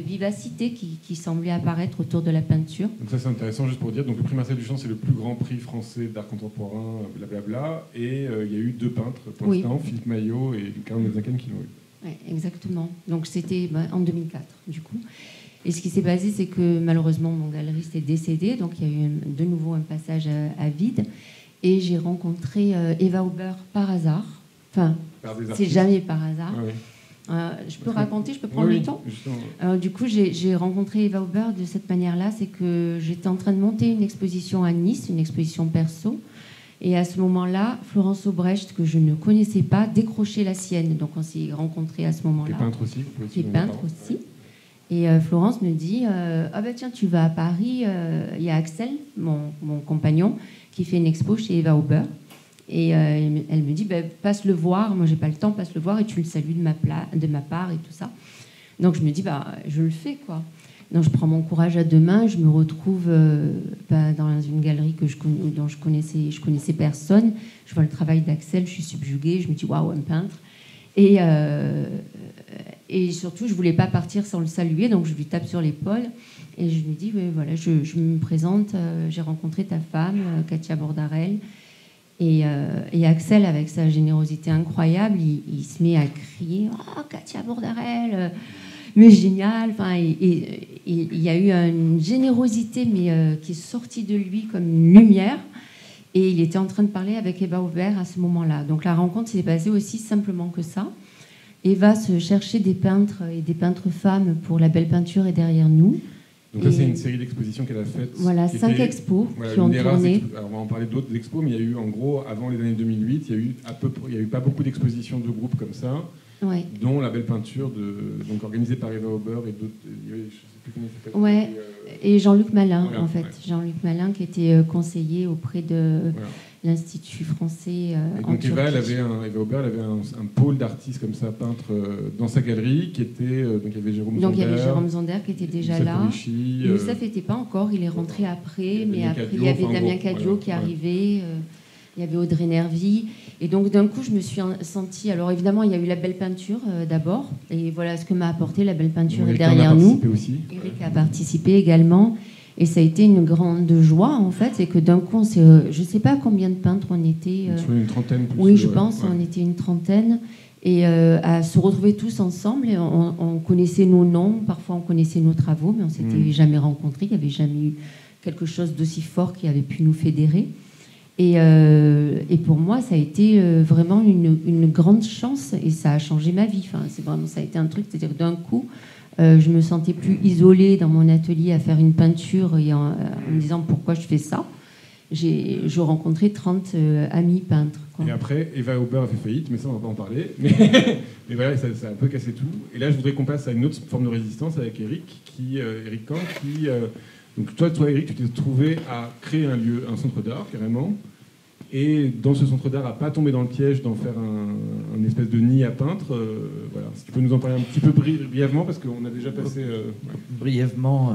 vivacité qui semblait apparaître autour de la peinture. Donc ça c'est intéressant juste pour dire. Donc le prix Marcel Duchamp c'est le plus grand prix français d'art contemporain, blablabla. Et il y a eu 2 peintres pour l'instant, Philippe Maillot et Carole Benzaken qui l'ont eu. Oui, exactement. Donc c'était en 2004 du coup. Et ce qui s'est passé, c'est que malheureusement mon galeriste est décédé, donc il y a eu de nouveau un passage à vide. Et j'ai rencontré Eva Hauber par hasard. Enfin, c'est jamais par hasard. Je peux raconter, je peux prendre le temps. Du coup, j'ai rencontré Eva Hauber de cette manière-là. C'est que j'étais en train de monter une exposition à Nice, une exposition perso. Et à ce moment-là, Florence Aubrecht, que je ne connaissais pas, décrochait la sienne. Donc on s'est rencontrés à ce moment-là. Tu es peintre aussi. Tu es peintre aussi. Et Florence me dit tiens, tu vas à Paris, il y a Axel, mon compagnon, qui fait une expo chez Eva Hauber. Et elle me dit, passe le voir, moi j'ai pas le temps, passe le voir et tu le salues de ma part et tout ça. Donc je me dis, je le fais, quoi. Donc je prends mon courage à deux mains, je me retrouve dans une galerie dont je connaissais personne. Je vois le travail d'Axel, je suis subjuguée, je me dis, waouh, un peintre. Et surtout, je voulais pas partir sans le saluer, donc je lui tape sur l'épaule et je lui dis, voilà, je me présente, j'ai rencontré ta femme, Katia Bordarel. Et Axel, avec sa générosité incroyable, il se met à crier « Oh, Katia Bordarel, mais génial !» Enfin, il y a eu une générosité qui est sortie de lui comme une lumière. Et il était en train de parler avec Eva Aubert à ce moment-là. Donc la rencontre s'est passée aussi simplement que ça. Eva se cherchait des peintres et des peintres femmes pour La Belle Peinture est derrière nous. Donc ça, c'est une série d'expositions qu'elle a faites. Voilà, 5 expos qui ont tourné. Alors on va en parler d'autres expos, mais il y a eu, en gros, avant les années 2008, il y a eu pas beaucoup d'expositions de groupes comme ça, ouais. Dont La Belle Peinture, donc organisée par Eva Aubert et d'autres. Je sais plus comment il s'appelle. Ouais, et Jean-Luc Malin, voilà, en fait. Ouais. Jean-Luc Malin, qui était conseiller auprès de l'Institut français et donc Eva Aubert, elle avait un pôle d'artistes comme ça, peintres, dans sa galerie, qui était... donc il y avait Jérôme Zander. Donc il y avait Jérôme Zander qui était déjà là. Youssef n'était pas encore, il est rentré après, mais après il y avait Damien Cadio qui arrivait, il y avait Audrey Nervy. Et donc d'un coup, je me suis sentie... Alors évidemment, il y a eu La Belle Peinture d'abord, et voilà ce que m'a apporté La Belle Peinture derrière nous. Eric a participé également. Et ça a été une grande joie, en fait, c'est que d'un coup, je ne sais pas combien de peintres on était. Sur une trentaine. Plus, oui, je pense, on était une trentaine. Et à se retrouver tous ensemble, et on connaissait nos noms, parfois on connaissait nos travaux, mais on ne s'était jamais rencontrés, il n'y avait jamais eu quelque chose d'aussi fort qui avait pu nous fédérer. Et pour moi, ça a été vraiment une grande chance, et ça a changé ma vie. Enfin, ça a été un truc, c'est-à-dire d'un coup... je me sentais plus isolée dans mon atelier à faire une peinture et en me disant pourquoi je fais ça. Je rencontrais 30 amis peintres. Quoi. Et après, Eva Aubert a fait faillite, mais ça, on va pas en parler. Mais voilà, ça a un peu cassé tout. Et là, je voudrais qu'on passe à une autre forme de résistance avec Eric Kahn, qui... donc toi, Eric, tu t'es trouvé à créer un lieu, un centre d'art, carrément. Et dans ce centre d'art, à pas tomber dans le piège d'en faire un espèce de nid à peintre. Voilà. Si tu peux nous en parler un petit peu brièvement, parce qu'on a déjà passé... Brièvement,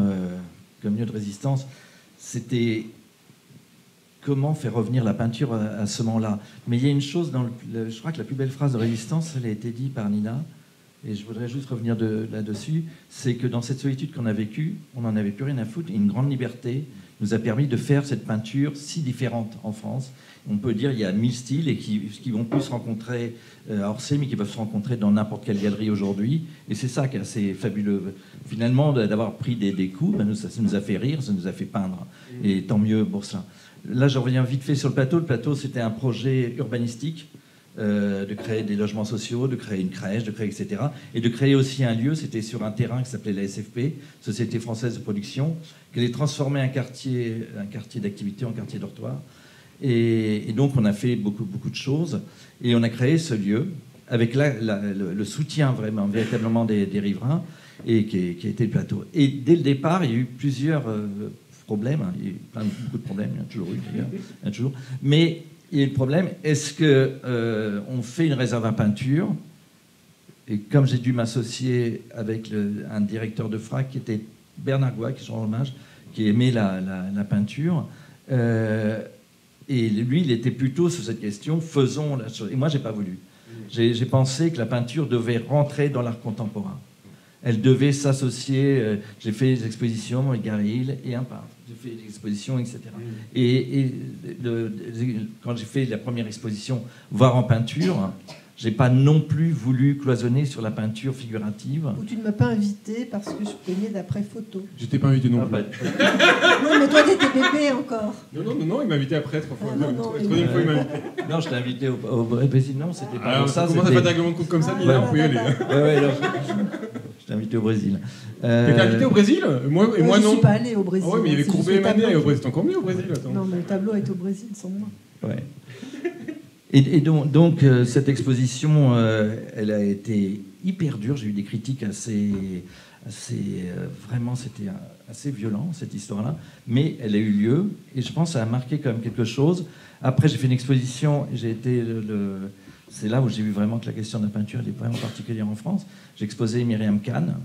comme lieu de résistance, c'était comment faire revenir la peinture à ce moment-là. Mais il y a une chose, je crois que la plus belle phrase de résistance, elle a été dite par Nina, et je voudrais juste revenir là-dessus, c'est que dans cette solitude qu'on a vécue, on n'en avait plus rien à foutre, et une grande liberté nous a permis de faire cette peinture si différente en France. On peut dire qu'il y a 1000 styles et qui vont plus se rencontrer à Orsay, mais qui peuvent se rencontrer dans n'importe quelle galerie aujourd'hui. Et c'est ça qui est assez fabuleux. Finalement, d'avoir pris des coups, ça nous a fait rire, ça nous a fait peindre. Et tant mieux pour ça. Là, je reviens vite fait sur le plateau. Le plateau, c'était un projet urbanistique, de créer des logements sociaux, de créer une crèche, de créer etc. Et de créer aussi un lieu, c'était sur un terrain qui s'appelait la SFP, Société Française de Production, qui allait transformer un quartier d'activité en quartier dortoir. Et donc on a fait beaucoup de choses, et on a créé ce lieu avec le soutien véritablement des riverains, et qui a été le plateau. Et dès le départ, il y a eu plusieurs problèmes, il y a eu beaucoup de problèmes, il y en a toujours eu d'ailleurs, mais il y a eu le problème, est-ce qu'on fait une réserve à peinture? Et comme j'ai dû m'associer avec un directeur de FRAC qui était Bernard Gouat, qui rend hommage, qui aimait la peinture, et lui, il était plutôt sur cette question, faisons la chose. Et moi, j'ai pas voulu. J'ai pensé que la peinture devait rentrer dans l'art contemporain. Elle devait s'associer. J'ai fait des expositions avec Gary Hill et un peintre. J'ai fait des expositions, etc. Et quand j'ai fait la première exposition, Voir en peinture, j'ai pas non plus voulu cloisonner sur la peinture figurative. Ou tu ne m'as pas invité parce que je peignais d'après photo. J'étais pas invité non plus. Non, mais toi, t'étais bébé encore. Non, il m'a invité après 3 fois. La troisième fois, il m'a invité. Non, je t'ai invité au Brésil. Non, c'était pas alors, ça. Comment ça fait d'agrément de coupe comme ça, Mila, on peut y aller. Je t'ai invité au Brésil. T'étais invité au Brésil? Moi non. Je suis pas allé au Brésil. Ah ouais, mais il y avait Courbet et Manet au Brésil. C'est encore mieux au Brésil. Attends. Non, mais le tableau est au Brésil sans moi. Ouais. Et donc cette exposition, elle a été hyper dur. J'ai eu des critiques vraiment, c'était assez violent, cette histoire-là. Mais elle a eu lieu, et je pense que ça a marqué quand même quelque chose. Après, j'ai fait une exposition, et j'ai été c'est là où j'ai vu vraiment que la question de la peinture, elle est vraiment particulière en France. J'ai exposé Myriam Kahn,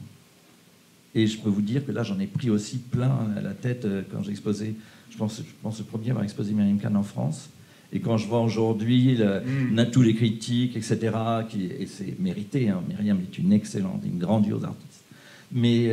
et je peux vous dire que là, j'en ai pris aussi plein à la tête quand j'ai exposé. Je pense le premier à avoir exposé Myriam Kahn en France. Et quand je vois aujourd'hui tous les critiques, etc., et c'est mérité, hein, Myriam est une excellente, une grandiose artiste. Mais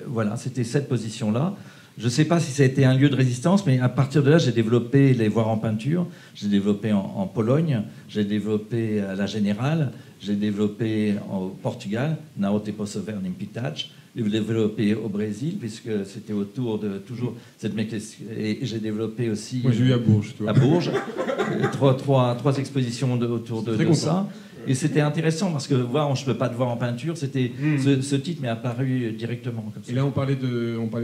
voilà, c'était cette position-là. Je ne sais pas si ça a été un lieu de résistance, mais à partir de là, j'ai développé les voir en peinture, j'ai développé en Pologne, j'ai développé à la Générale, j'ai développé au Portugal, Nao te posso ver em Pitage, j'ai développé au Brésil, puisque c'était autour de toujours cette et j'ai développé aussi... Moi, j'ai eu à Bourges, toi. À Bourges, trois expositions autour de ça. Et c'était intéressant parce que voir, je ne peux pas te voir en peinture, c'était ce titre m'est apparu directement comme ça. Et là, on parlait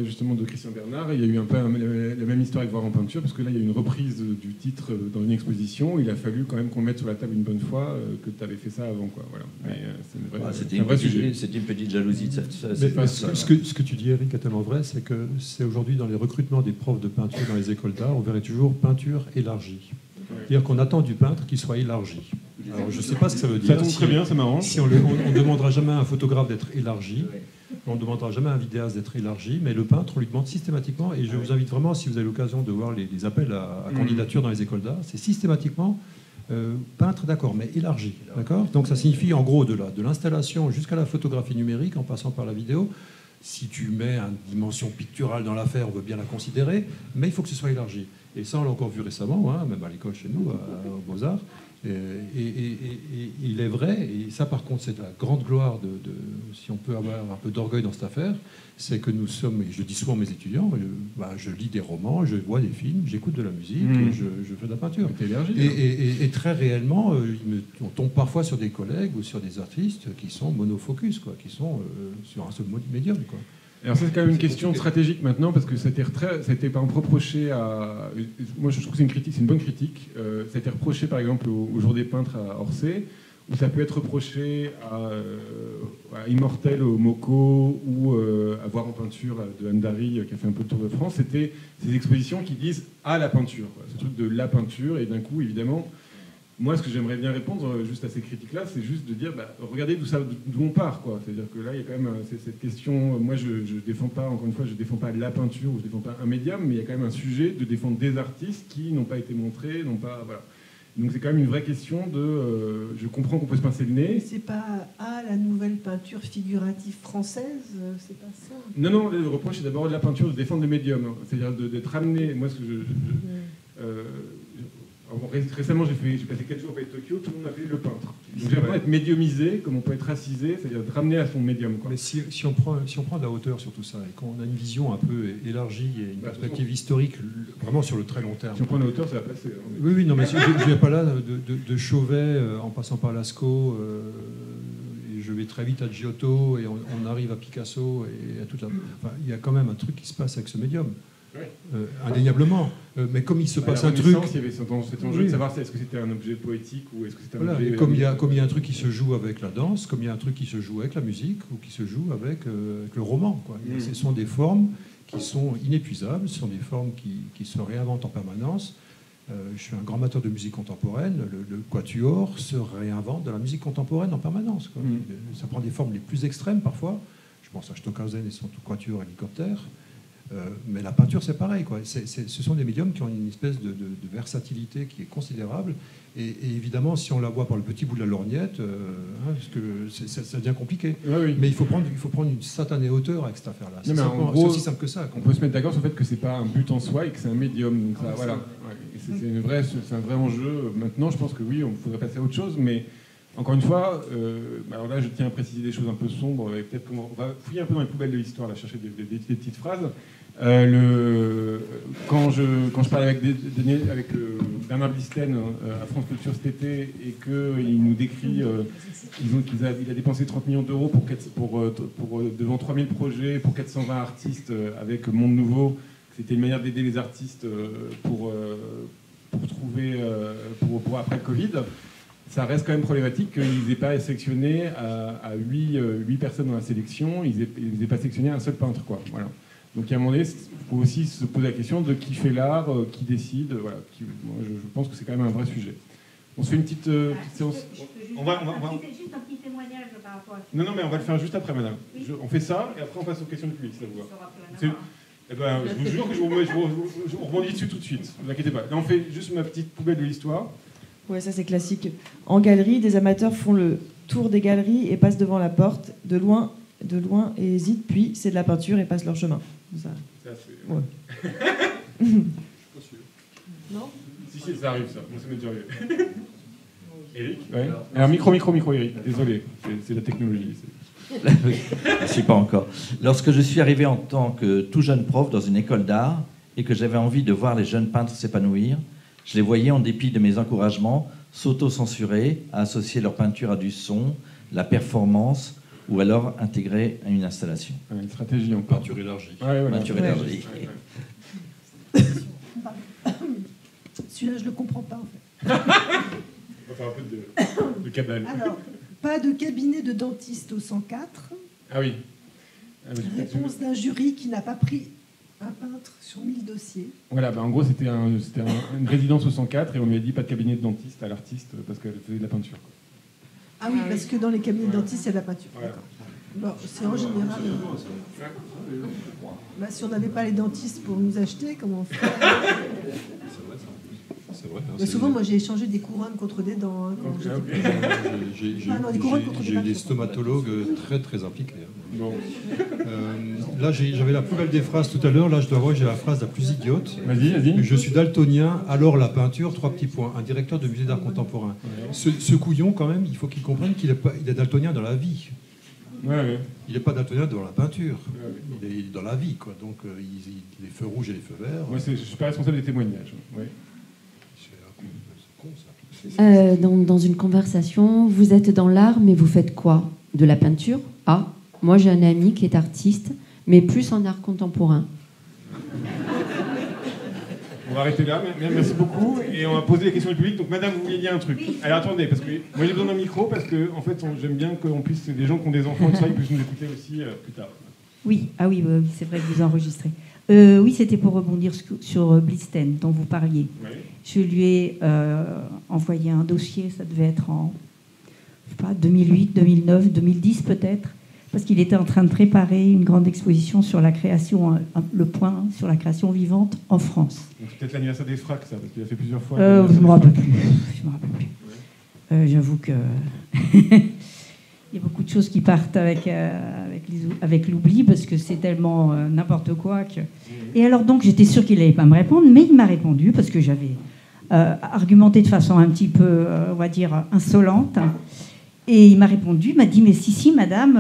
justement de Christian Bernard, et il y a eu un peu la même histoire avec voir en peinture, parce que là, il y a eu une reprise du titre dans une exposition. Il a fallu quand même qu'on mette sur la table une bonne fois que tu avais fait ça avant, quoi. Voilà. Mais c'est un vrai sujet. C'était une petite jalousie. Ce que tu dis, Eric, est tellement vrai, c'est que c'est aujourd'hui dans les recrutements des profs de peinture dans les écoles d'art, on verrait toujours peinture élargie. C'est-à-dire qu'on attend du peintre qu'il soit élargi. Alors, je ne sais pas ce que ça veut dire. Ça tombe très bien, ça m'arrange. Si on ne demandera jamais à un photographe d'être élargi, on ne demandera jamais à un vidéaste d'être élargi, mais le peintre, on lui demande systématiquement, et je vous invite vraiment, si vous avez l'occasion de voir les appels à candidature dans les écoles d'art, c'est systématiquement peintre, d'accord, mais élargi. D'accord ? Donc ça signifie en gros de l'installation jusqu'à la photographie numérique, en passant par la vidéo. Si tu mets une dimension picturale dans l'affaire, on veut bien la considérer, mais il faut que ce soit élargi. Et ça, on l'a encore vu récemment, hein, même à l'école chez nous, aux Beaux-Arts. Et il est vrai, et ça par contre c'est la grande gloire si on peut avoir un peu d'orgueil dans cette affaire, c'est que nous sommes, et je le dis souvent à mes étudiants, je lis des romans, je vois des films, j'écoute de la musique, et je fais de la peinture. Et très réellement, on tombe parfois sur des collègues ou sur des artistes qui sont monofocus, quoi, qui sont sur un seul médium, quoi. Alors ça, c'est quand même une question stratégique maintenant, parce que ça a été par exemple reproché à... Moi, je trouve que c'est une bonne critique. Ça a été reproché, par exemple, au Jour des peintres à Orsay, ou ça peut être reproché à Immortel, au Moco, ou à Voir en peinture de Anne Dary, qui a fait un peu le tour de France. C'était ces expositions qui disent « à la peinture », ce truc de la peinture, et d'un coup, évidemment... Moi, ce que j'aimerais bien répondre juste à ces critiques-là, c'est juste de dire, regardez d'où on part, quoi. C'est-à-dire que là, il y a quand même cette question. Moi, je défends pas, encore une fois, je défends pas la peinture ou je défends pas un médium, mais il y a quand même un sujet de défendre des artistes qui n'ont pas été montrés, voilà. Donc c'est quand même une vraie question de. Je comprends qu'on peut se pincer le nez. C'est pas la nouvelle peinture figurative française, c'est pas ça. Non, le reproche c'est d'abord de la peinture de défendre le médium, hein. C'est-à-dire d'être ramené. Moi, ce que récemment, j'ai passé 4 jours au Pays de Tokyo, tout le monde m'appelait le peintre. Donc j'aimerais pas être médiumisé, comme on peut être racisé, c'est-à-dire être ramené à son médium, quoi. Mais si on prend de la hauteur sur tout ça, et qu'on a une vision un peu élargie et une perspective historique, vraiment sur le très long terme. Si on prend de la hauteur, ça va passer. Hein, Oui, non, mais je ne vais pas là de Chauvet en passant par Lascaux, et je vais très vite à Giotto, et on arrive à Picasso, et à toute la... Enfin, il y a quand même un truc qui se passe avec ce médium. Indéniablement. Mais comme il se passe un truc... Il y avait cet enjeu de savoir est-ce que c'était un objet poétique ou est-ce que c'était un objet... Et comme il y a un truc qui se joue avec la danse, comme il y a un truc qui se joue avec la musique, ou qui se joue avec le roman, quoi. Ce sont des formes qui sont inépuisables, ce sont des formes qui se réinventent en permanence. Je suis un grand amateur de musique contemporaine. Le quatuor se réinvente de la musique contemporaine en permanence, quoi. Ça prend des formes les plus extrêmes parfois. Je pense à Stockhausen et son quatuor hélicoptère. Mais la peinture, c'est pareil, quoi. Ce sont des médiums qui ont une espèce de versatilité qui est considérable. Et évidemment, si on la voit par le petit bout de la lorgnette, parce que ça devient compliqué. Oui. Mais il faut prendre une satanée hauteur avec cette affaire-là. C'est aussi simple que ça. On peut se mettre d'accord sur le fait que c'est pas un but en soi et que c'est un médium. Donc ça, voilà. C'est un vrai enjeu. Maintenant, je pense que oui, on faudrait passer à autre chose, mais encore une fois, alors là, je tiens à préciser des choses un peu sombres. Peut-être qu'on va fouiller un peu dans les poubelles de l'histoire, là, chercher des petites phrases. Quand je parlais avec Bernard Blisten à France Culture cet été et qu'il nous décrit qu'il a dépensé 30 millions d'euros pour devant 3000 projets pour 420 artistes avec Monde Nouveau, c'était une manière d'aider les artistes pour trouver pour après le Covid. ça reste quand même problématique qu'ils n'aient pas sélectionné à 8 personnes dans la sélection, ils n'aient pas sélectionné un seul peintre, quoi. Voilà. Donc à un moment donné, il faut aussi se poser la question de qui fait l'art, qui décide. Voilà, moi, je pense que c'est quand même un vrai sujet. On se fait une petite séance. On va... C'est juste un petit témoignage par rapport à ça. Non, mais on va le faire juste après, madame. Oui. On fait ça, et après on passe aux questions du public, si ça vous va. Eh ben, je vous jure que je rebondis dessus tout de suite. Ne vous inquiétez pas. Là, on fait juste ma petite poubelle de l'histoire. Ouais, ça c'est classique. En galerie, des amateurs font le tour des galeries et passent devant la porte de loin et hésitent, puis c'est de la peinture et passent leur chemin. Ça c'est... Ouais. Je suis pas sûr. Non ? Si, ça arrive, ça. Moi, ça m'est déjà arrivé. Eric ? Ouais. Alors, micro, Eric. Désolé, c'est la technologie. Je ne suis pas encore. Lorsque je suis arrivé en tant que tout jeune prof dans une école d'art et que j'avais envie de voir les jeunes peintres s'épanouir, je les voyais, en dépit de mes encouragements, s'auto-censurer, à associer leur peinture à du son, la performance, ou alors intégrer à une installation. Une stratégie en peinture élargie. Ouais, voilà. Peinture élargie. Celui-là, je ne le comprends pas, en fait. On va faire un peu de cabale. Alors, pas de cabinet de dentiste au 104. Ah oui. Réponse d'un jury qui n'a pas pris un peintre sur 1000 dossiers. Voilà, en gros, c'était une résidence au 104 et on lui a dit pas de cabinet de dentiste à l'artiste parce qu'elle faisait de la peinture. Quoi. Ah oui, parce que dans les cabinets de dentiste, il y a de la peinture. Voilà. Bon, c'est en général. Bah, si on n'avait pas les dentistes pour nous acheter, comment on fait? C'est vrai. Mais souvent, moi, j'ai échangé des couronnes contre des dents. J'ai eu des stomatologues très très impliqués. Bon. Là, j'avais la plus belle des phrases tout à l'heure. Là, je dois voir, j'ai la phrase la plus idiote. Vas-y. Je suis daltonien, alors la peinture, 3 petits points. Un directeur de musée d'art contemporain. Ouais. Ce couillon, quand même, il faut qu'il comprenne qu'il est daltonien dans la vie. Ouais. Il n'est pas daltonien dans la peinture. Ouais. Il est dans la vie, quoi. Donc, les feux rouges et les feux verts. Moi, je ne suis pas responsable des témoignages. Ouais. Dans une conversation, vous êtes dans l'art, mais vous faites quoi? De la peinture? Ah, moi j'ai un ami qui est artiste, mais plus en art contemporain. On va arrêter là, merci beaucoup, et on va poser les questions du public. Donc madame, vous vouliez dire un truc? Alors attendez, parce que moi j'ai besoin d'un micro, parce que en fait j'aime bien qu'on puisse, des gens qui ont des enfants, et ça, ils puissent nous écouter aussi plus tard. Oui, c'est vrai que vous enregistrez. Oui, c'était pour rebondir sur Blisten, dont vous parliez. Oui. Je lui ai envoyé un dossier, ça devait être en 2008, 2009, 2010 peut-être, parce qu'il était en train de préparer une grande exposition sur la création, le point sur la création vivante en France. C'est peut-être l'anniversaire des FRAC, ça, parce qu'il a fait plusieurs fois. Je ne me rappelle plus. Ouais. J'avoue que... Il y a beaucoup de choses qui partent avec l'oubli parce que c'est tellement n'importe quoi que... Et alors donc j'étais sûre qu'il n'allait pas me répondre, mais il m'a répondu parce que j'avais argumenté de façon un petit peu, on va dire, insolente. Et il m'a répondu, il m'a dit, mais si madame,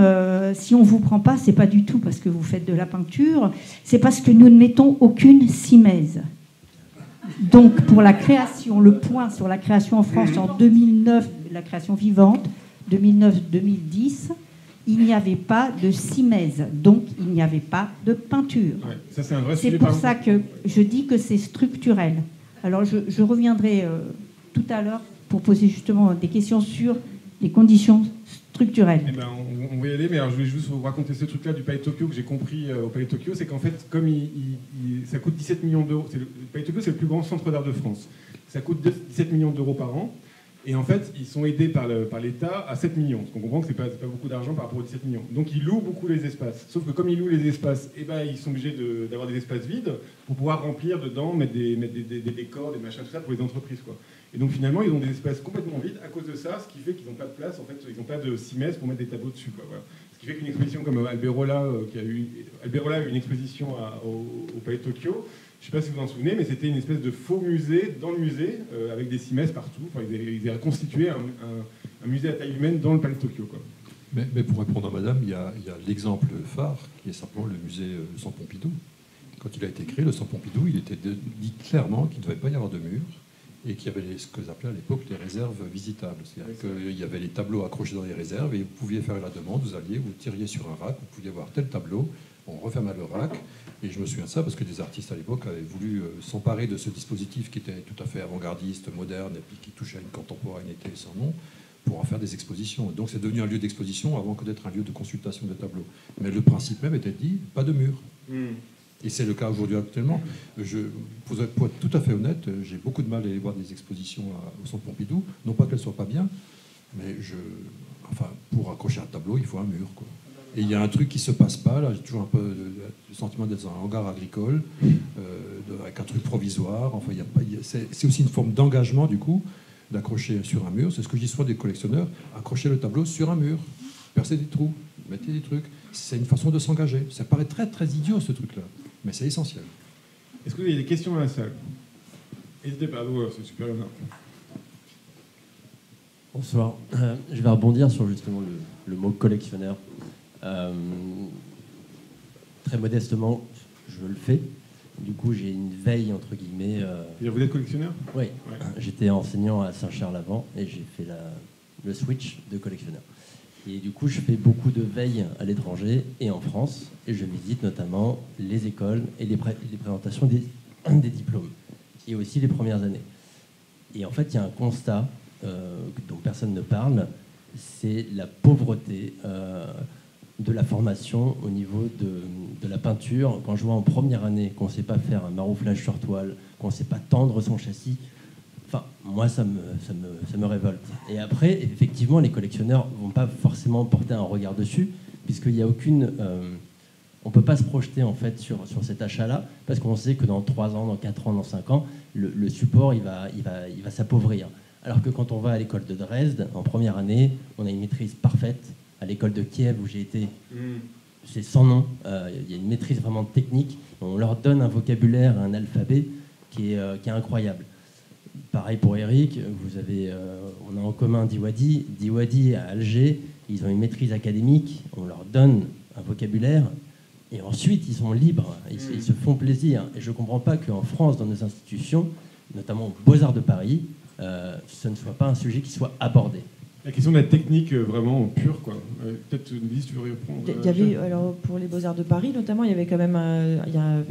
si on ne vous prend pas, c'est pas du tout parce que vous faites de la peinture, c'est parce que nous ne mettons aucune simèse. Donc pour la création, le point sur la création en France en 2009, la création vivante, 2009-2010, il n'y avait pas de simèse, donc il n'y avait pas de peinture. Ouais, ça, c'est un vrai sujet. C'est pour ça que je dis que c'est structurel. Alors je reviendrai tout à l'heure pour poser justement des questions sur les conditions structurelles. Eh ben, on va y aller, mais alors, je voulais juste vous raconter ce truc-là du Palais Tokyo que j'ai compris au Palais Tokyo, c'est qu'en fait, comme ça coûte 17 millions d'euros, le Palais Tokyo c'est le plus grand centre d'art de France, ça coûte 17 millions d'euros par an. Et en fait, ils sont aidés par l'État à 7 millions. Parce qu'on comprend que ce n'est pas beaucoup d'argent par rapport aux 17 millions. Donc ils louent beaucoup les espaces. Sauf que comme ils louent les espaces, ils sont obligés d'avoir des espaces vides pour pouvoir remplir dedans, mettre des décors, des machins, tout ça pour les entreprises, quoi. Et donc finalement, ils ont des espaces complètement vides à cause de ça, ce qui fait qu'ils n'ont pas de place, en fait, ils n'ont pas de simèse pour mettre des tableaux dessus, quoi, voilà. Ce qui fait qu'une exposition comme Alberola a eu une exposition au Palais Tokyo. Je ne sais pas si vous vous en souvenez, mais c'était une espèce de faux musée dans le musée, avec des cimaises partout. Enfin, ils avaient reconstitué un musée à taille humaine dans le Palais de Tokyo, quoi. Mais pour répondre à madame, il y a l'exemple phare, qui est simplement le musée Centre Pompidou. Quand il a été créé, le Centre Pompidou, il était dit clairement qu'il ne devait pas y avoir de mur, et qu'il y avait ce que j'appelais à l'époque les réserves visitables. C'est-à-dire qu'il y avait les tableaux accrochés dans les réserves, et vous pouviez faire la demande, vous tiriez sur un rack, vous pouviez voir tel tableau, On referme le rack. Et je me souviens de ça parce que des artistes à l'époque avaient voulu s'emparer de ce dispositif qui était tout à fait avant-gardiste, moderne, et puis qui touchait à une contemporanéité sans nom, pour en faire des expositions. Donc c'est devenu un lieu d'exposition avant que d'être un lieu de consultation de tableaux. Mais le principe même était dit, pas de mur. Et c'est le cas aujourd'hui actuellement. Pour être tout à fait honnête, j'ai beaucoup de mal à aller voir des expositions au Centre Pompidou. Non pas qu'elles ne soient pas bien, mais pour accrocher un tableau, il faut un mur, quoi. Et il y a un truc qui ne se passe pas, là, j'ai toujours un peu le sentiment d'être dans un hangar agricole, avec un truc provisoire. Enfin, c'est aussi une forme d'engagement, du coup, d'accrocher sur un mur. C'est ce que je dis souvent des collectionneurs, accrocher le tableau sur un mur, percer des trous, mettre des trucs. C'est une façon de s'engager. Ça paraît très, très idiot, ce truc-là, mais c'est essentiel. Est-ce que vous avez des questions dans la salle? N'hésitez pas, c'est super bien. Bonsoir. Je vais rebondir sur justement le mot collectionneur. Très modestement, je le fais. Du coup, j'ai une veille, entre guillemets. Vous êtes collectionneur? Oui. Ouais. J'étais enseignant à Saint-Charles-avant et j'ai fait le switch de collectionneur. Et du coup, je fais beaucoup de veilles à l'étranger et en France. Et je visite notamment les écoles et les présentations des diplômes. Et aussi les premières années. Et en fait, il y a un constat dont personne ne parle, c'est la pauvreté de la formation au niveau de la peinture. Quand je vois en première année qu'on ne sait pas faire un marouflage sur toile, qu'on ne sait pas tendre son châssis, enfin, moi, ça me révolte. Et après, effectivement, les collectionneurs ne vont pas forcément porter un regard dessus, puisqu'il n'y a aucune... on ne peut pas se projeter en fait sur cet achat-là, parce qu'on sait que dans 3 ans, dans 4 ans, dans 5 ans, le support il va s'appauvrir. Alors que quand on va à l'école de Dresde, en première année, on a une maîtrise parfaite. À l'école de Kiev où j'ai été, c'est sans nom. Il y a une maîtrise vraiment technique. On leur donne un vocabulaire, un alphabet qui est incroyable. Pareil pour Eric, on a en commun Diwadi. Diwadi à Alger, ils ont une maîtrise académique. On leur donne un vocabulaire et ensuite ils sont libres. Ils se font plaisir. Et je ne comprends pas qu'en France, dans nos institutions, notamment aux Beaux-Arts de Paris, ce ne soit pas un sujet qui soit abordé. La question de la technique vraiment pure, quoi. Peut-être une liste, tu veux répondre? Il y avait, alors, pour les Beaux-Arts de Paris, notamment, il y avait quand même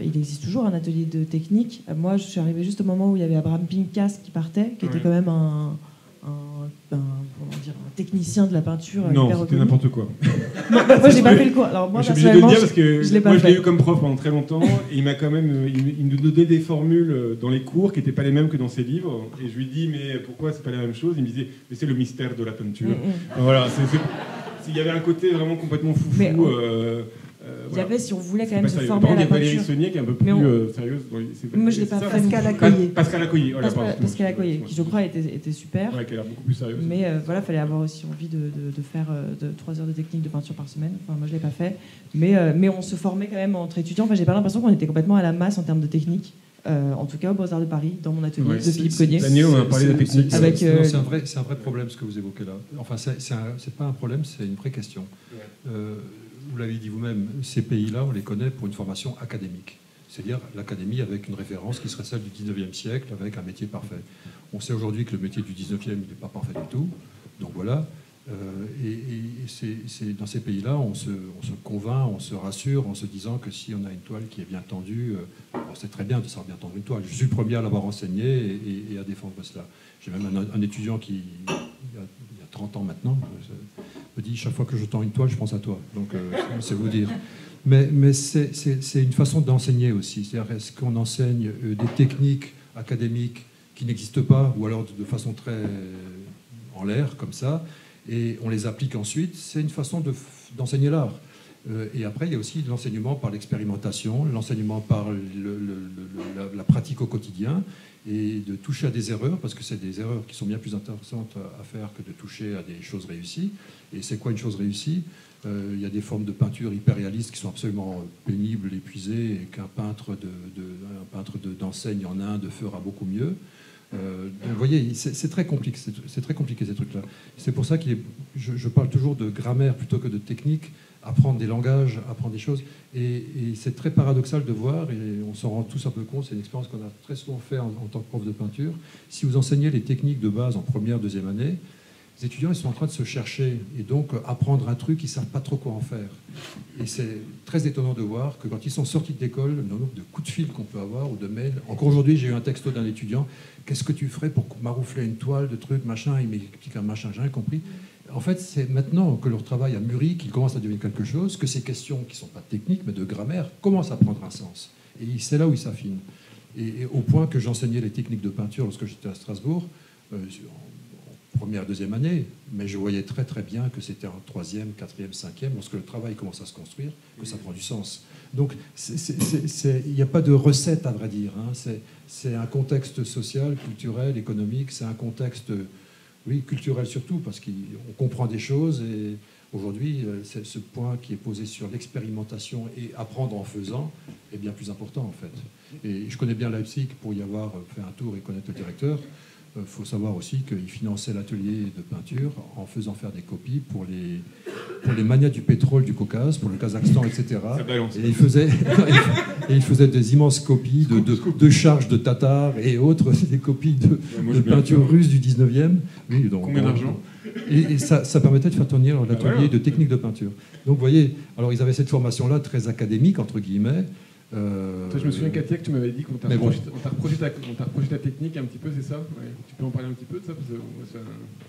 il existe toujours un atelier de technique. Moi, je suis arrivée juste au moment où il y avait Abraham Pincas qui partait, qui était quand même un technicien de la peinture. Non, c'était n'importe quoi. Moi, j'ai pas fait le cours. Alors, moi, je suis obligé de le dire parce que je l'ai eu comme prof pendant très longtemps et il m'a quand même il nous donnait des formules dans les cours qui n'étaient pas les mêmes que dans ses livres. Et je lui dis mais pourquoi c'est pas la même chose? Il me disait mais c'est le mystère de la peinture. Voilà, il y avait un côté vraiment complètement foufou. Il y avait, si on voulait quand même se former à la peinture. Il y a Valérie Saunier qui est un peu plus sérieuse. Moi, je l'ai pas fait. Pascal Accoyer. Pascal Accoyer, qui je crois était super. Ouais, qui a l'air beaucoup plus sérieuse. Mais voilà, il fallait avoir aussi envie de faire 3 heures de technique de peinture par semaine. Enfin, moi, je l'ai pas fait. Mais on se formait quand même entre étudiants. Enfin, j'ai pas l'impression qu'on était complètement à la masse en termes de technique. En tout cas, aux Beaux-Arts de Paris, dans mon atelier de Philippe Cognier. Cette année, on a parlé de technique. C'est un vrai problème ce que vous évoquez là. Enfin, c'est pas un problème, c'est une vraie question. Vous l'avez dit vous-même, ces pays-là, on les connaît pour une formation académique. C'est-à-dire l'académie avec une référence qui serait celle du 19e siècle, avec un métier parfait. On sait aujourd'hui que le métier du 19e n'est pas parfait du tout. Donc voilà. C'est dans ces pays-là, on se convainc, on se rassure en se disant que si on a une toile qui est bien tendue, c'est très bien de savoir bien tendre une toile. Je suis le premier à l'avoir enseigné et à défendre cela. J'ai même un étudiant qui, il y a 30 ans maintenant, me dit chaque fois que je tends une toile, je pense à toi. Donc c'est vous dire. Mais c'est une façon d'enseigner aussi. C'est-à-dire, est-ce qu'on enseigne des techniques académiques qui n'existent pas, ou alors de façon très en l'air, comme ça, et on les applique ensuite? C'est une façon d'enseigner l'art. Et après, il y a aussi l'enseignement par l'expérimentation, l'enseignement par la pratique au quotidien, et de toucher à des erreurs, parce que c'est des erreurs qui sont bien plus intéressantes à faire que de toucher à des choses réussies. Et c'est quoi une chose réussie? Il y a des formes de peinture hyper réalistes qui sont absolument pénibles, épuisées, et qu'un peintre d'enseigne en Inde fera beaucoup mieux. Donc, vous voyez, c'est très compliqué, ces trucs-là. C'est pour ça que je parle toujours de grammaire plutôt que de technique, apprendre des langages, apprendre des choses. Et c'est très paradoxal de voir, et on s'en rend tous un peu compte, c'est une expérience qu'on a très souvent fait en tant que prof de peinture. Si vous enseignez les techniques de base en première, deuxième année, Les étudiants, ils sont en train de se chercher et donc apprendre un truc, ils ne savent pas trop quoi en faire. Et c'est très étonnant de voir que quand ils sont sortis de l'école, le nombre de coups de fil qu'on peut avoir ou de mails. Encore aujourd'hui, j'ai eu un texto d'un étudiant. Qu'est-ce que tu ferais pour maroufler une toile de trucs, machin? Il m'explique un machin, j'ai rien compris. En fait, c'est maintenant que leur travail a mûri, qu'ils commencent à devenir quelque chose, que ces questions qui ne sont pas techniques, mais de grammaire, commencent à prendre un sens. Et c'est là où ils s'affinent. Et au point que j'enseignais les techniques de peinture lorsque j'étais à Strasbourg, en première, deuxième année, mais je voyais très très bien que c'était en troisième, quatrième, cinquième, lorsque le travail commence à se construire, que ça prend du sens. Donc il n'y a pas de recette, à vrai dire. Hein. C'est un contexte social, culturel, économique, c'est un contexte, oui, culturel surtout, parce qu'on comprend des choses. Et aujourd'hui, c'est ce point qui est posé sur l'expérimentation et apprendre en faisant est bien plus important, en fait. Et je connais bien Leipzig pour y avoir fait un tour et connaître le directeur. Il faut savoir aussi qu'il finançait l'atelier de peinture en faisant faire des copies pour les magnats du pétrole du Caucase, pour le Kazakhstan, etc. Et il faisait des immenses copies de charges de tatars et autres, des copies de peinture russe du 19e. Oui, donc, combien d'argent? Et ça permettait de faire tourner l'atelier de technique de peinture. Donc vous voyez, alors ils avaient cette formation-là très académique, entre guillemets. Je me souviens, Katia, que tu m'avais dit qu'on t'a reproché ta technique un petit peu, c'est ça? Ouais. Tu peux en parler un petit peu de ça, parce que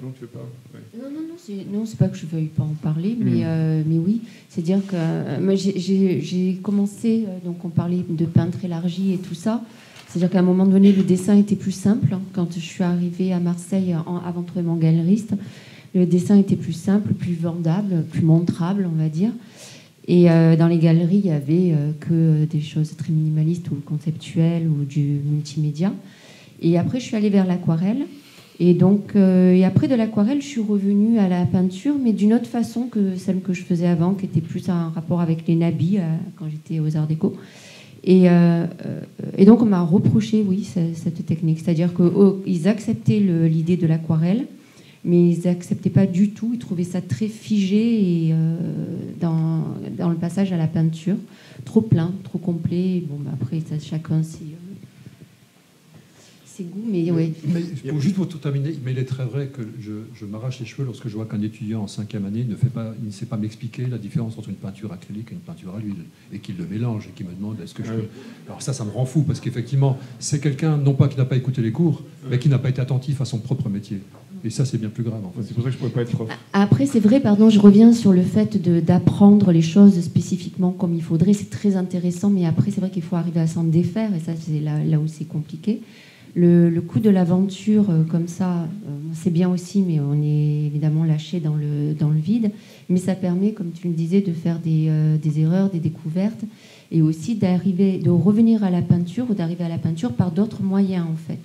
non, tu veux pas? Ouais. Non, c'est pas que je veuille pas en parler, mais oui, c'est-à-dire que moi j'ai commencé, donc on parlait de peintre élargi et tout ça. C'est-à-dire qu'à un moment donné, le dessin était plus simple. Quand je suis arrivée à Marseille avant de trouver mon galeriste, le dessin était plus simple, plus vendable, plus montrable, on va dire. Et dans les galeries, il n'y avait que des choses très minimalistes ou conceptuelles ou du multimédia. Et après, je suis allée vers l'aquarelle. Et donc, et après de l'aquarelle, je suis revenue à la peinture, mais d'une autre façon que celle que je faisais avant, qui était plus en rapport avec les nabis quand j'étais aux Arts Déco. Et donc, on m'a reproché, oui, cette technique. C'est-à-dire qu'ils acceptaient l'idée de l'aquarelle, mais ils n'acceptaient pas du tout. Ils trouvaient ça très figé et, dans le passage à la peinture. Trop plein, trop complet. Bon, après, ça, chacun ses goûts, mais oui. Juste pour tout terminer, mais il est très vrai que je m'arrache les cheveux lorsque je vois qu'un étudiant en 5e année ne sait pas m'expliquer la différence entre une peinture acrylique et une peinture à l'huile, et qu'il le mélange et qu'il me demande est-ce que je peux... Alors ça me rend fou, parce qu'effectivement, c'est quelqu'un, non pas qui n'a pas écouté les cours, mais qui n'a pas été attentif à son propre métier. Et ça, c'est bien plus grave. En fait. C'est pour ça que je ne pourrais pas être prof. Après, c'est vrai, je reviens sur le fait d'apprendre les choses spécifiquement comme il faudrait. C'est très intéressant, mais après, c'est vrai qu'il faut arriver à s'en défaire, et ça, c'est là où c'est compliqué. Le coup de l'aventure, comme ça, c'est bien aussi, mais on est évidemment lâché dans le vide. Mais ça permet, comme tu le disais, de faire des erreurs, des découvertes, et aussi de revenir à la peinture ou d'arriver à la peinture par d'autres moyens, en fait.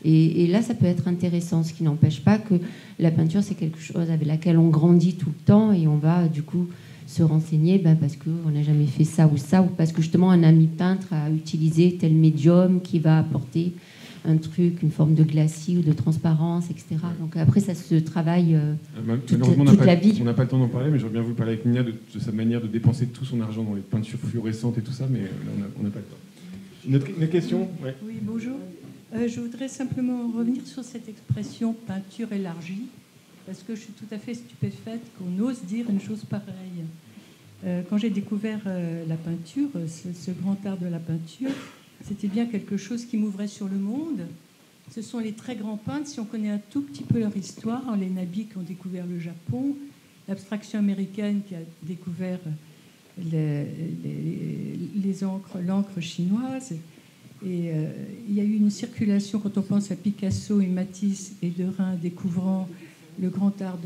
Et là, ça peut être intéressant, ce qui n'empêche pas que la peinture, c'est quelque chose avec laquelle on grandit tout le temps et on va, du coup, se renseigner parce qu'on n'a jamais fait ça, ou parce que, justement, un ami peintre a utilisé tel médium qui va apporter un truc, une forme de glacis ou de transparence, etc. Donc après, ça se travaille toute la vie. On n'a pas le temps d'en parler, mais j'aurais bien voulu parler avec Nina de sa manière de dépenser tout son argent dans les peintures fluorescentes et tout ça, mais on n'a pas le temps. Une question? Ouais. Oui, bonjour. Je voudrais simplement revenir sur cette expression peinture élargie, parce que je suis tout à fait stupéfaite qu'on ose dire une chose pareille. Quand j'ai découvert la peinture, ce grand art de la peinture, c'était bien quelque chose qui m'ouvrait sur le monde. Ce sont les très grands peintres, si on connaît un tout petit peu leur histoire, les nabis qui ont découvert le Japon, l'abstraction américaine qui a découvert l'encre chinoise. Et il y a eu une circulation, quand on pense à Picasso et Matisse et Derain découvrant le grand art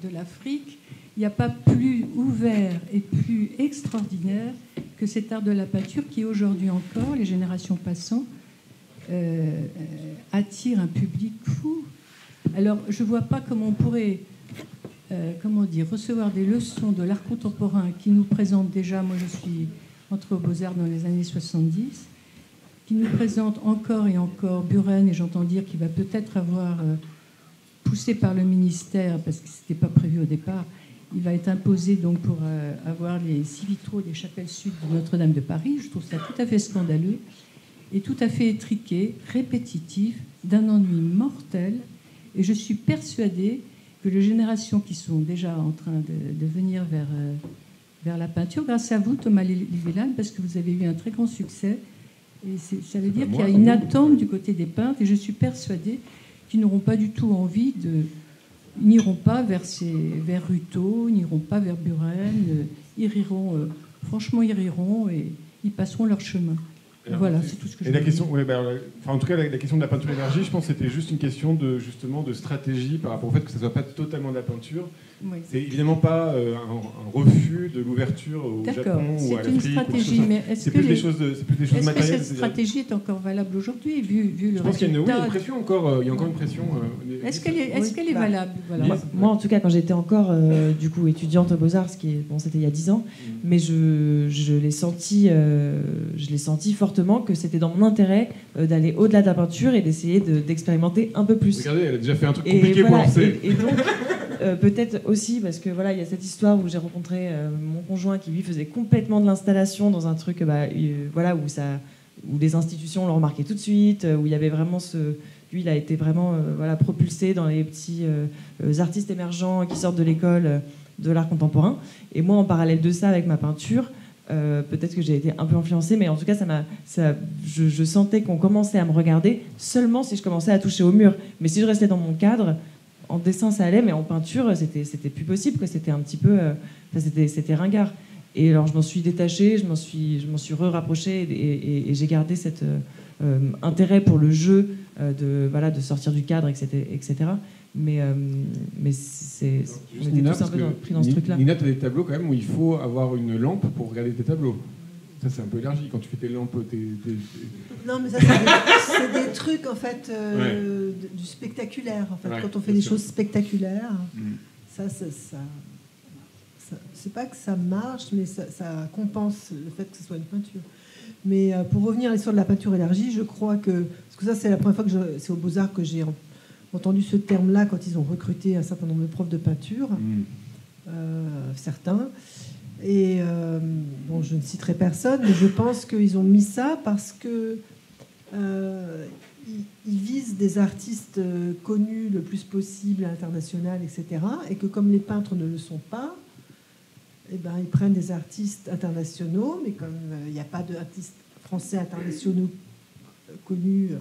de l'Afrique, il n'y a pas plus ouvert et plus extraordinaire que cet art de la peinture qui, aujourd'hui encore, les générations passant, attire un public fou. Alors, je ne vois pas comment on pourrait recevoir des leçons de l'art contemporain qui nous présente déjà, moi je suis entrée aux Beaux-Arts dans les années 70, qui nous présente encore et encore Buren, et j'entends dire qu'il va peut-être avoir, poussé par le ministère, parce que ce n'était pas prévu au départ, il va être imposé donc pour avoir les 6 vitraux des chapelles sud de Notre-Dame de Paris. Je trouve ça tout à fait scandaleux et tout à fait étriqué, répétitif, d'un ennui mortel. Et je suis persuadée que les générations qui sont déjà en train de venir vers la peinture, grâce à vous, Thomas Livélan, parce que vous avez eu un très grand succès. Et ça veut dire qu'il y a une attente du côté des peintres, et je suis persuadée qu'ils n'auront pas du tout envie ils n'iront pas vers Ruteau, ils n'iront pas vers Buren, ils riront, franchement, ils riront et ils passeront leur chemin. Voilà, c'est tout ce que je veux dire. En tout cas, la question de la peinture élargie, je pense que c'était juste une question de stratégie par rapport au fait que ça ne soit pas totalement de la peinture. Oui. C'est évidemment pas un refus de l'ouverture au Japon ou à l'Afrique. C'est une stratégie, mais est-ce que matérielles. Cette stratégie est encore valable aujourd'hui, vu le Je pense qu'il y a une pression encore. Il y a encore une pression. Est-ce qu'elle est valable? Voilà. Moi, en tout cas, quand j'étais encore du coup étudiante aux Beaux-Arts, c'était il y a 10 ans, mais je l'ai senti fortement que c'était dans mon intérêt d'aller au-delà de la peinture et d'essayer d'expérimenter un peu plus. Regardez, elle a déjà fait un truc compliqué pour lancer. Et donc, peut-être aussi parce que voilà, il y a cette histoire où j'ai rencontré mon conjoint qui lui faisait complètement de l'installation dans un truc voilà, où les institutions l'ont remarqué tout de suite, où il y avait vraiment lui, il a été vraiment propulsé dans les petits artistes émergents qui sortent de l'école de l'art contemporain. Et moi, en parallèle de ça, avec ma peinture, peut-être que j'ai été un peu influencée, mais en tout cas, je sentais qu'on commençait à me regarder seulement si je commençais à toucher au mur. Mais si je restais dans mon cadre, en dessin ça allait, mais en peinture c'était plus possible, quoi. C'était un petit peu, c'était ringard. Et alors je m'en suis détachée, je m'en suis rapprochée et j'ai gardé cet intérêt pour le jeu de sortir du cadre, etc. Mais on était tous un peu pris dans ce truc-là. Nina, tu as des tableaux quand même où il faut avoir une lampe pour regarder tes tableaux. Ça, c'est un peu élargi. Quand tu fais tes lampes, Non, mais ça, c'est des trucs, en fait, du spectaculaire. En fait. Ouais, quand on fait des choses spectaculaires, ça c'est pas que ça marche, mais ça compense le fait que ce soit une peinture. Mais pour revenir à l'histoire de la peinture élargie, je crois que... Parce que ça, c'est la première fois que c'est aux Beaux-Arts que j'ai entendu ce terme-là quand ils ont recruté un certain nombre de profs de peinture, certains. Et je ne citerai personne, mais je pense qu'ils ont mis ça parce que ils visent des artistes connus le plus possible à l'international, etc. Et que comme les peintres ne le sont pas, eh ben, ils prennent des artistes internationaux, mais comme il n'y a pas d'artistes français internationaux connus,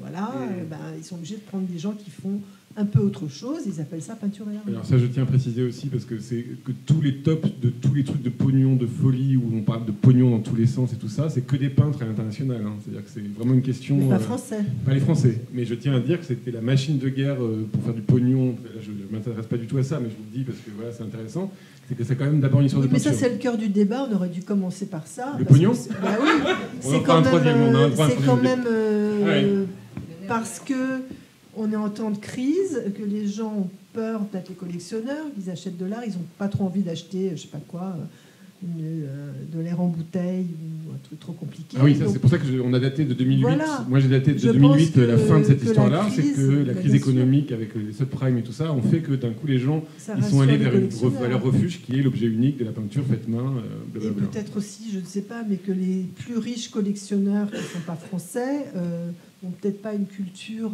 ils sont obligés de prendre des gens qui font un peu autre chose, ils appellent ça peinture élargie. Alors ça, je tiens à préciser aussi, parce que c'est que tous les tops de tous les trucs de pognon, de folie, où on parle de pognon dans tous les sens et tout ça, c'est que des peintres à l'international. Hein. C'est-à-dire que c'est vraiment une question... Mais pas français. Pas les Français. Mais je tiens à dire que c'était la machine de guerre pour faire du pognon. Là, je ne m'intéresse pas du tout à ça, mais je vous le dis parce que voilà, c'est intéressant. C'est que c'est quand même d'abord une histoire de peinture. Mais ça, c'est le cœur du débat. On aurait dû commencer par ça. Le pognon ? Bah oui. C'est quand même parce que on est en temps de crise, que les gens ont peur d'être les collectionneurs, qu'ils achètent de l'art, ils n'ont pas trop envie d'acheter, je sais pas quoi, de l'air en bouteille ou un truc trop compliqué. Ah oui, ça, c'est pour ça qu'on a daté de 2008. Voilà. Moi, j'ai daté de 2008 la fin de cette histoire-là. C'est que la crise économique avec les subprimes et tout ça ont fait que d'un coup, les gens ils sont allés vers leur refuge qui est l'objet unique de la peinture faite main. Et peut-être aussi, je ne sais pas, mais que les plus riches collectionneurs qui ne sont pas français n'ont peut-être pas une culture...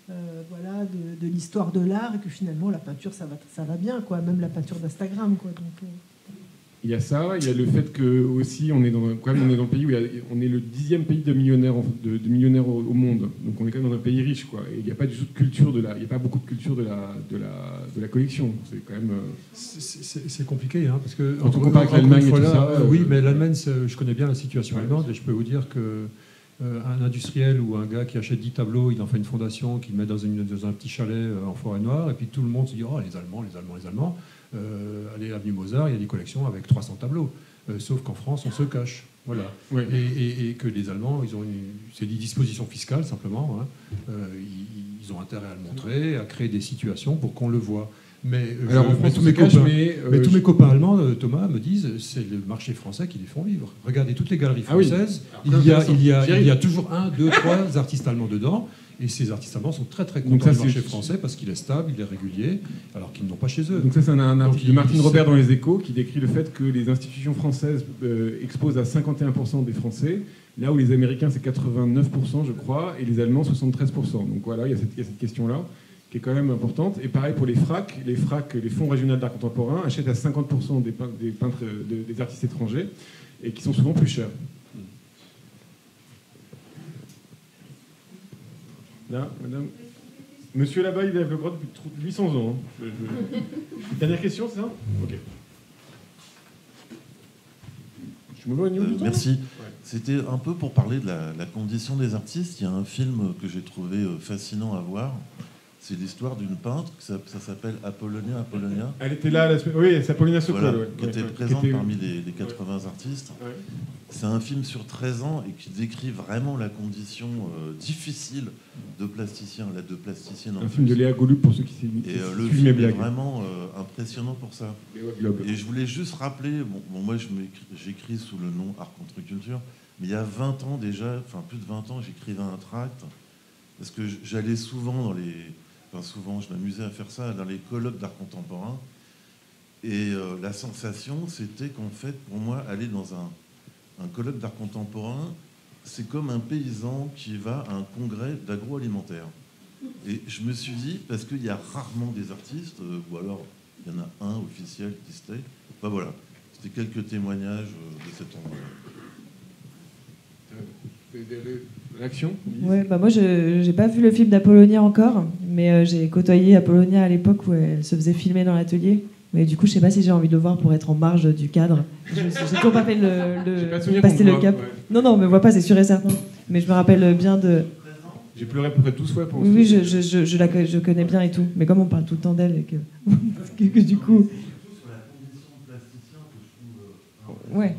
de l'histoire de l'art, et que finalement la peinture ça va bien, quoi, même la peinture d'Instagram, quoi. Donc, il y a ça, il y a le fait que aussi on est dans le pays où on est le 10e pays de millionnaires au monde, donc on est quand même dans un pays riche, quoi. Et il n'y a pas du tout de culture il n'y a pas beaucoup de culture de la collection. C'est quand même c'est compliqué, hein, parce que quand on compare avec l'Allemagne et tout ça. Oui, mais l'Allemagne, je connais bien la situation allemande, et je peux vous dire que un industriel ou un gars qui achète 10 tableaux, il en fait une fondation qu'il met dans un petit chalet en forêt noire, et puis tout le monde se dit « Oh, les Allemands !» Allez, avenue Mozart, il y a des collections avec 300 tableaux. Sauf qu'en France, on se cache. Voilà. Ouais. Et que les Allemands, c'est des dispositions fiscales, simplement. Hein. Ils ont intérêt à le montrer, à créer des situations pour qu'on le voit. Mais tous mes copains allemands, Thomas, me disent c'est le marché français qui les font vivre. Regardez toutes les galeries françaises, il y a toujours 1, 2, 3 artistes allemands dedans, et ces artistes allemands sont très très contents du marché français parce qu'il est stable, il est régulier, alors qu'ils n'ont pas chez eux. Donc ça, c'est un article de Martine Robert dans Les Échos qui décrit le fait que les institutions françaises exposent à 51% des Français, là où les Américains c'est 89%, je crois, et les Allemands 73%. Donc voilà, il y a cette question-là qui est quand même importante. Et pareil pour les FRAC. Les FRAC, les Fonds régionaux d'art contemporain, achètent à 50% des peintres, des artistes étrangers, et qui sont souvent plus chers. Là, madame. Monsieur là-bas, il lève le bras depuis 800 ans. Hein. Dernière question, c'est ça? Ok. Je me m'éloigne du temps. Merci. Ouais. C'était un peu pour parler de la condition des artistes. Il y a un film que j'ai trouvé fascinant à voir. C'est l'histoire d'une peintre, ça s'appelle Apollonia. Elle était là, oui, c'est Apollonia Sokol. Voilà, qui était présente parmi les 80 artistes. Ouais. C'est un film sur 13 ans et qui décrit vraiment la condition difficile de plasticiens, de plasticienne. Un film de Léa Golub pour ceux qui s'y Et le film est vraiment impressionnant pour ça. Et je voulais juste rappeler, moi j'écris sous le nom Art Contre-Culture, mais il y a 20 ans déjà, enfin plus de 20 ans, j'écrivais un tract, parce que j'allais souvent souvent, je m'amusais à faire ça dans les colloques d'art contemporain. Et la sensation, c'était qu'en fait, pour moi, aller dans un colloque d'art contemporain, c'est comme un paysan qui va à un congrès d'agroalimentaire. Et je me suis dit, parce qu'il y a rarement des artistes, ou alors il y en a un officiel qui se tait. Ben voilà, c'était quelques témoignages de cet endroit-là. Des réactions? Ouais, moi, je n'ai pas vu le film d'Apollonia encore, mais j'ai côtoyé Apollonia à l'époque où elle se faisait filmer dans l'atelier. Mais du coup, je sais pas si j'ai envie de le voir pour être en marge du cadre. J'ai toujours pas fait passer le cap. Ouais. Non, on me voit pas, c'est sûr et certain. Mais je me rappelle bien de... J'ai pleuré à peu près 12 fois pour Oui, je connais bien et tout. Mais comme on parle tout le temps d'elle et que du coup... Ouais.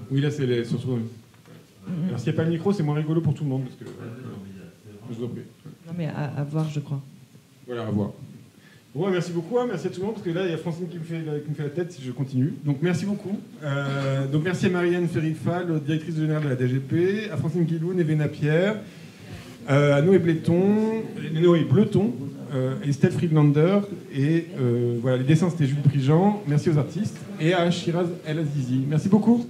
Oui, là, c'est surtout... Alors, s'il n'y a pas le micro, c'est moins rigolo pour tout le monde. Parce que, je vous en prie. Non, mais à voir, je crois. Voilà, à voir. Bon, merci beaucoup, merci à tout le monde, parce que là, il y a Francine qui me fait la tête si je continue. Donc, merci beaucoup. Donc, merci à Marianne Ferrifal, directrice générale de la DGP, à Francine Guiloun, Evena Pierre, à Noé Bleton, Estelle Friedlander, et voilà, les dessins, c'était Jules Prigent. Merci aux artistes, et à Shiraz El Azizi. Merci beaucoup.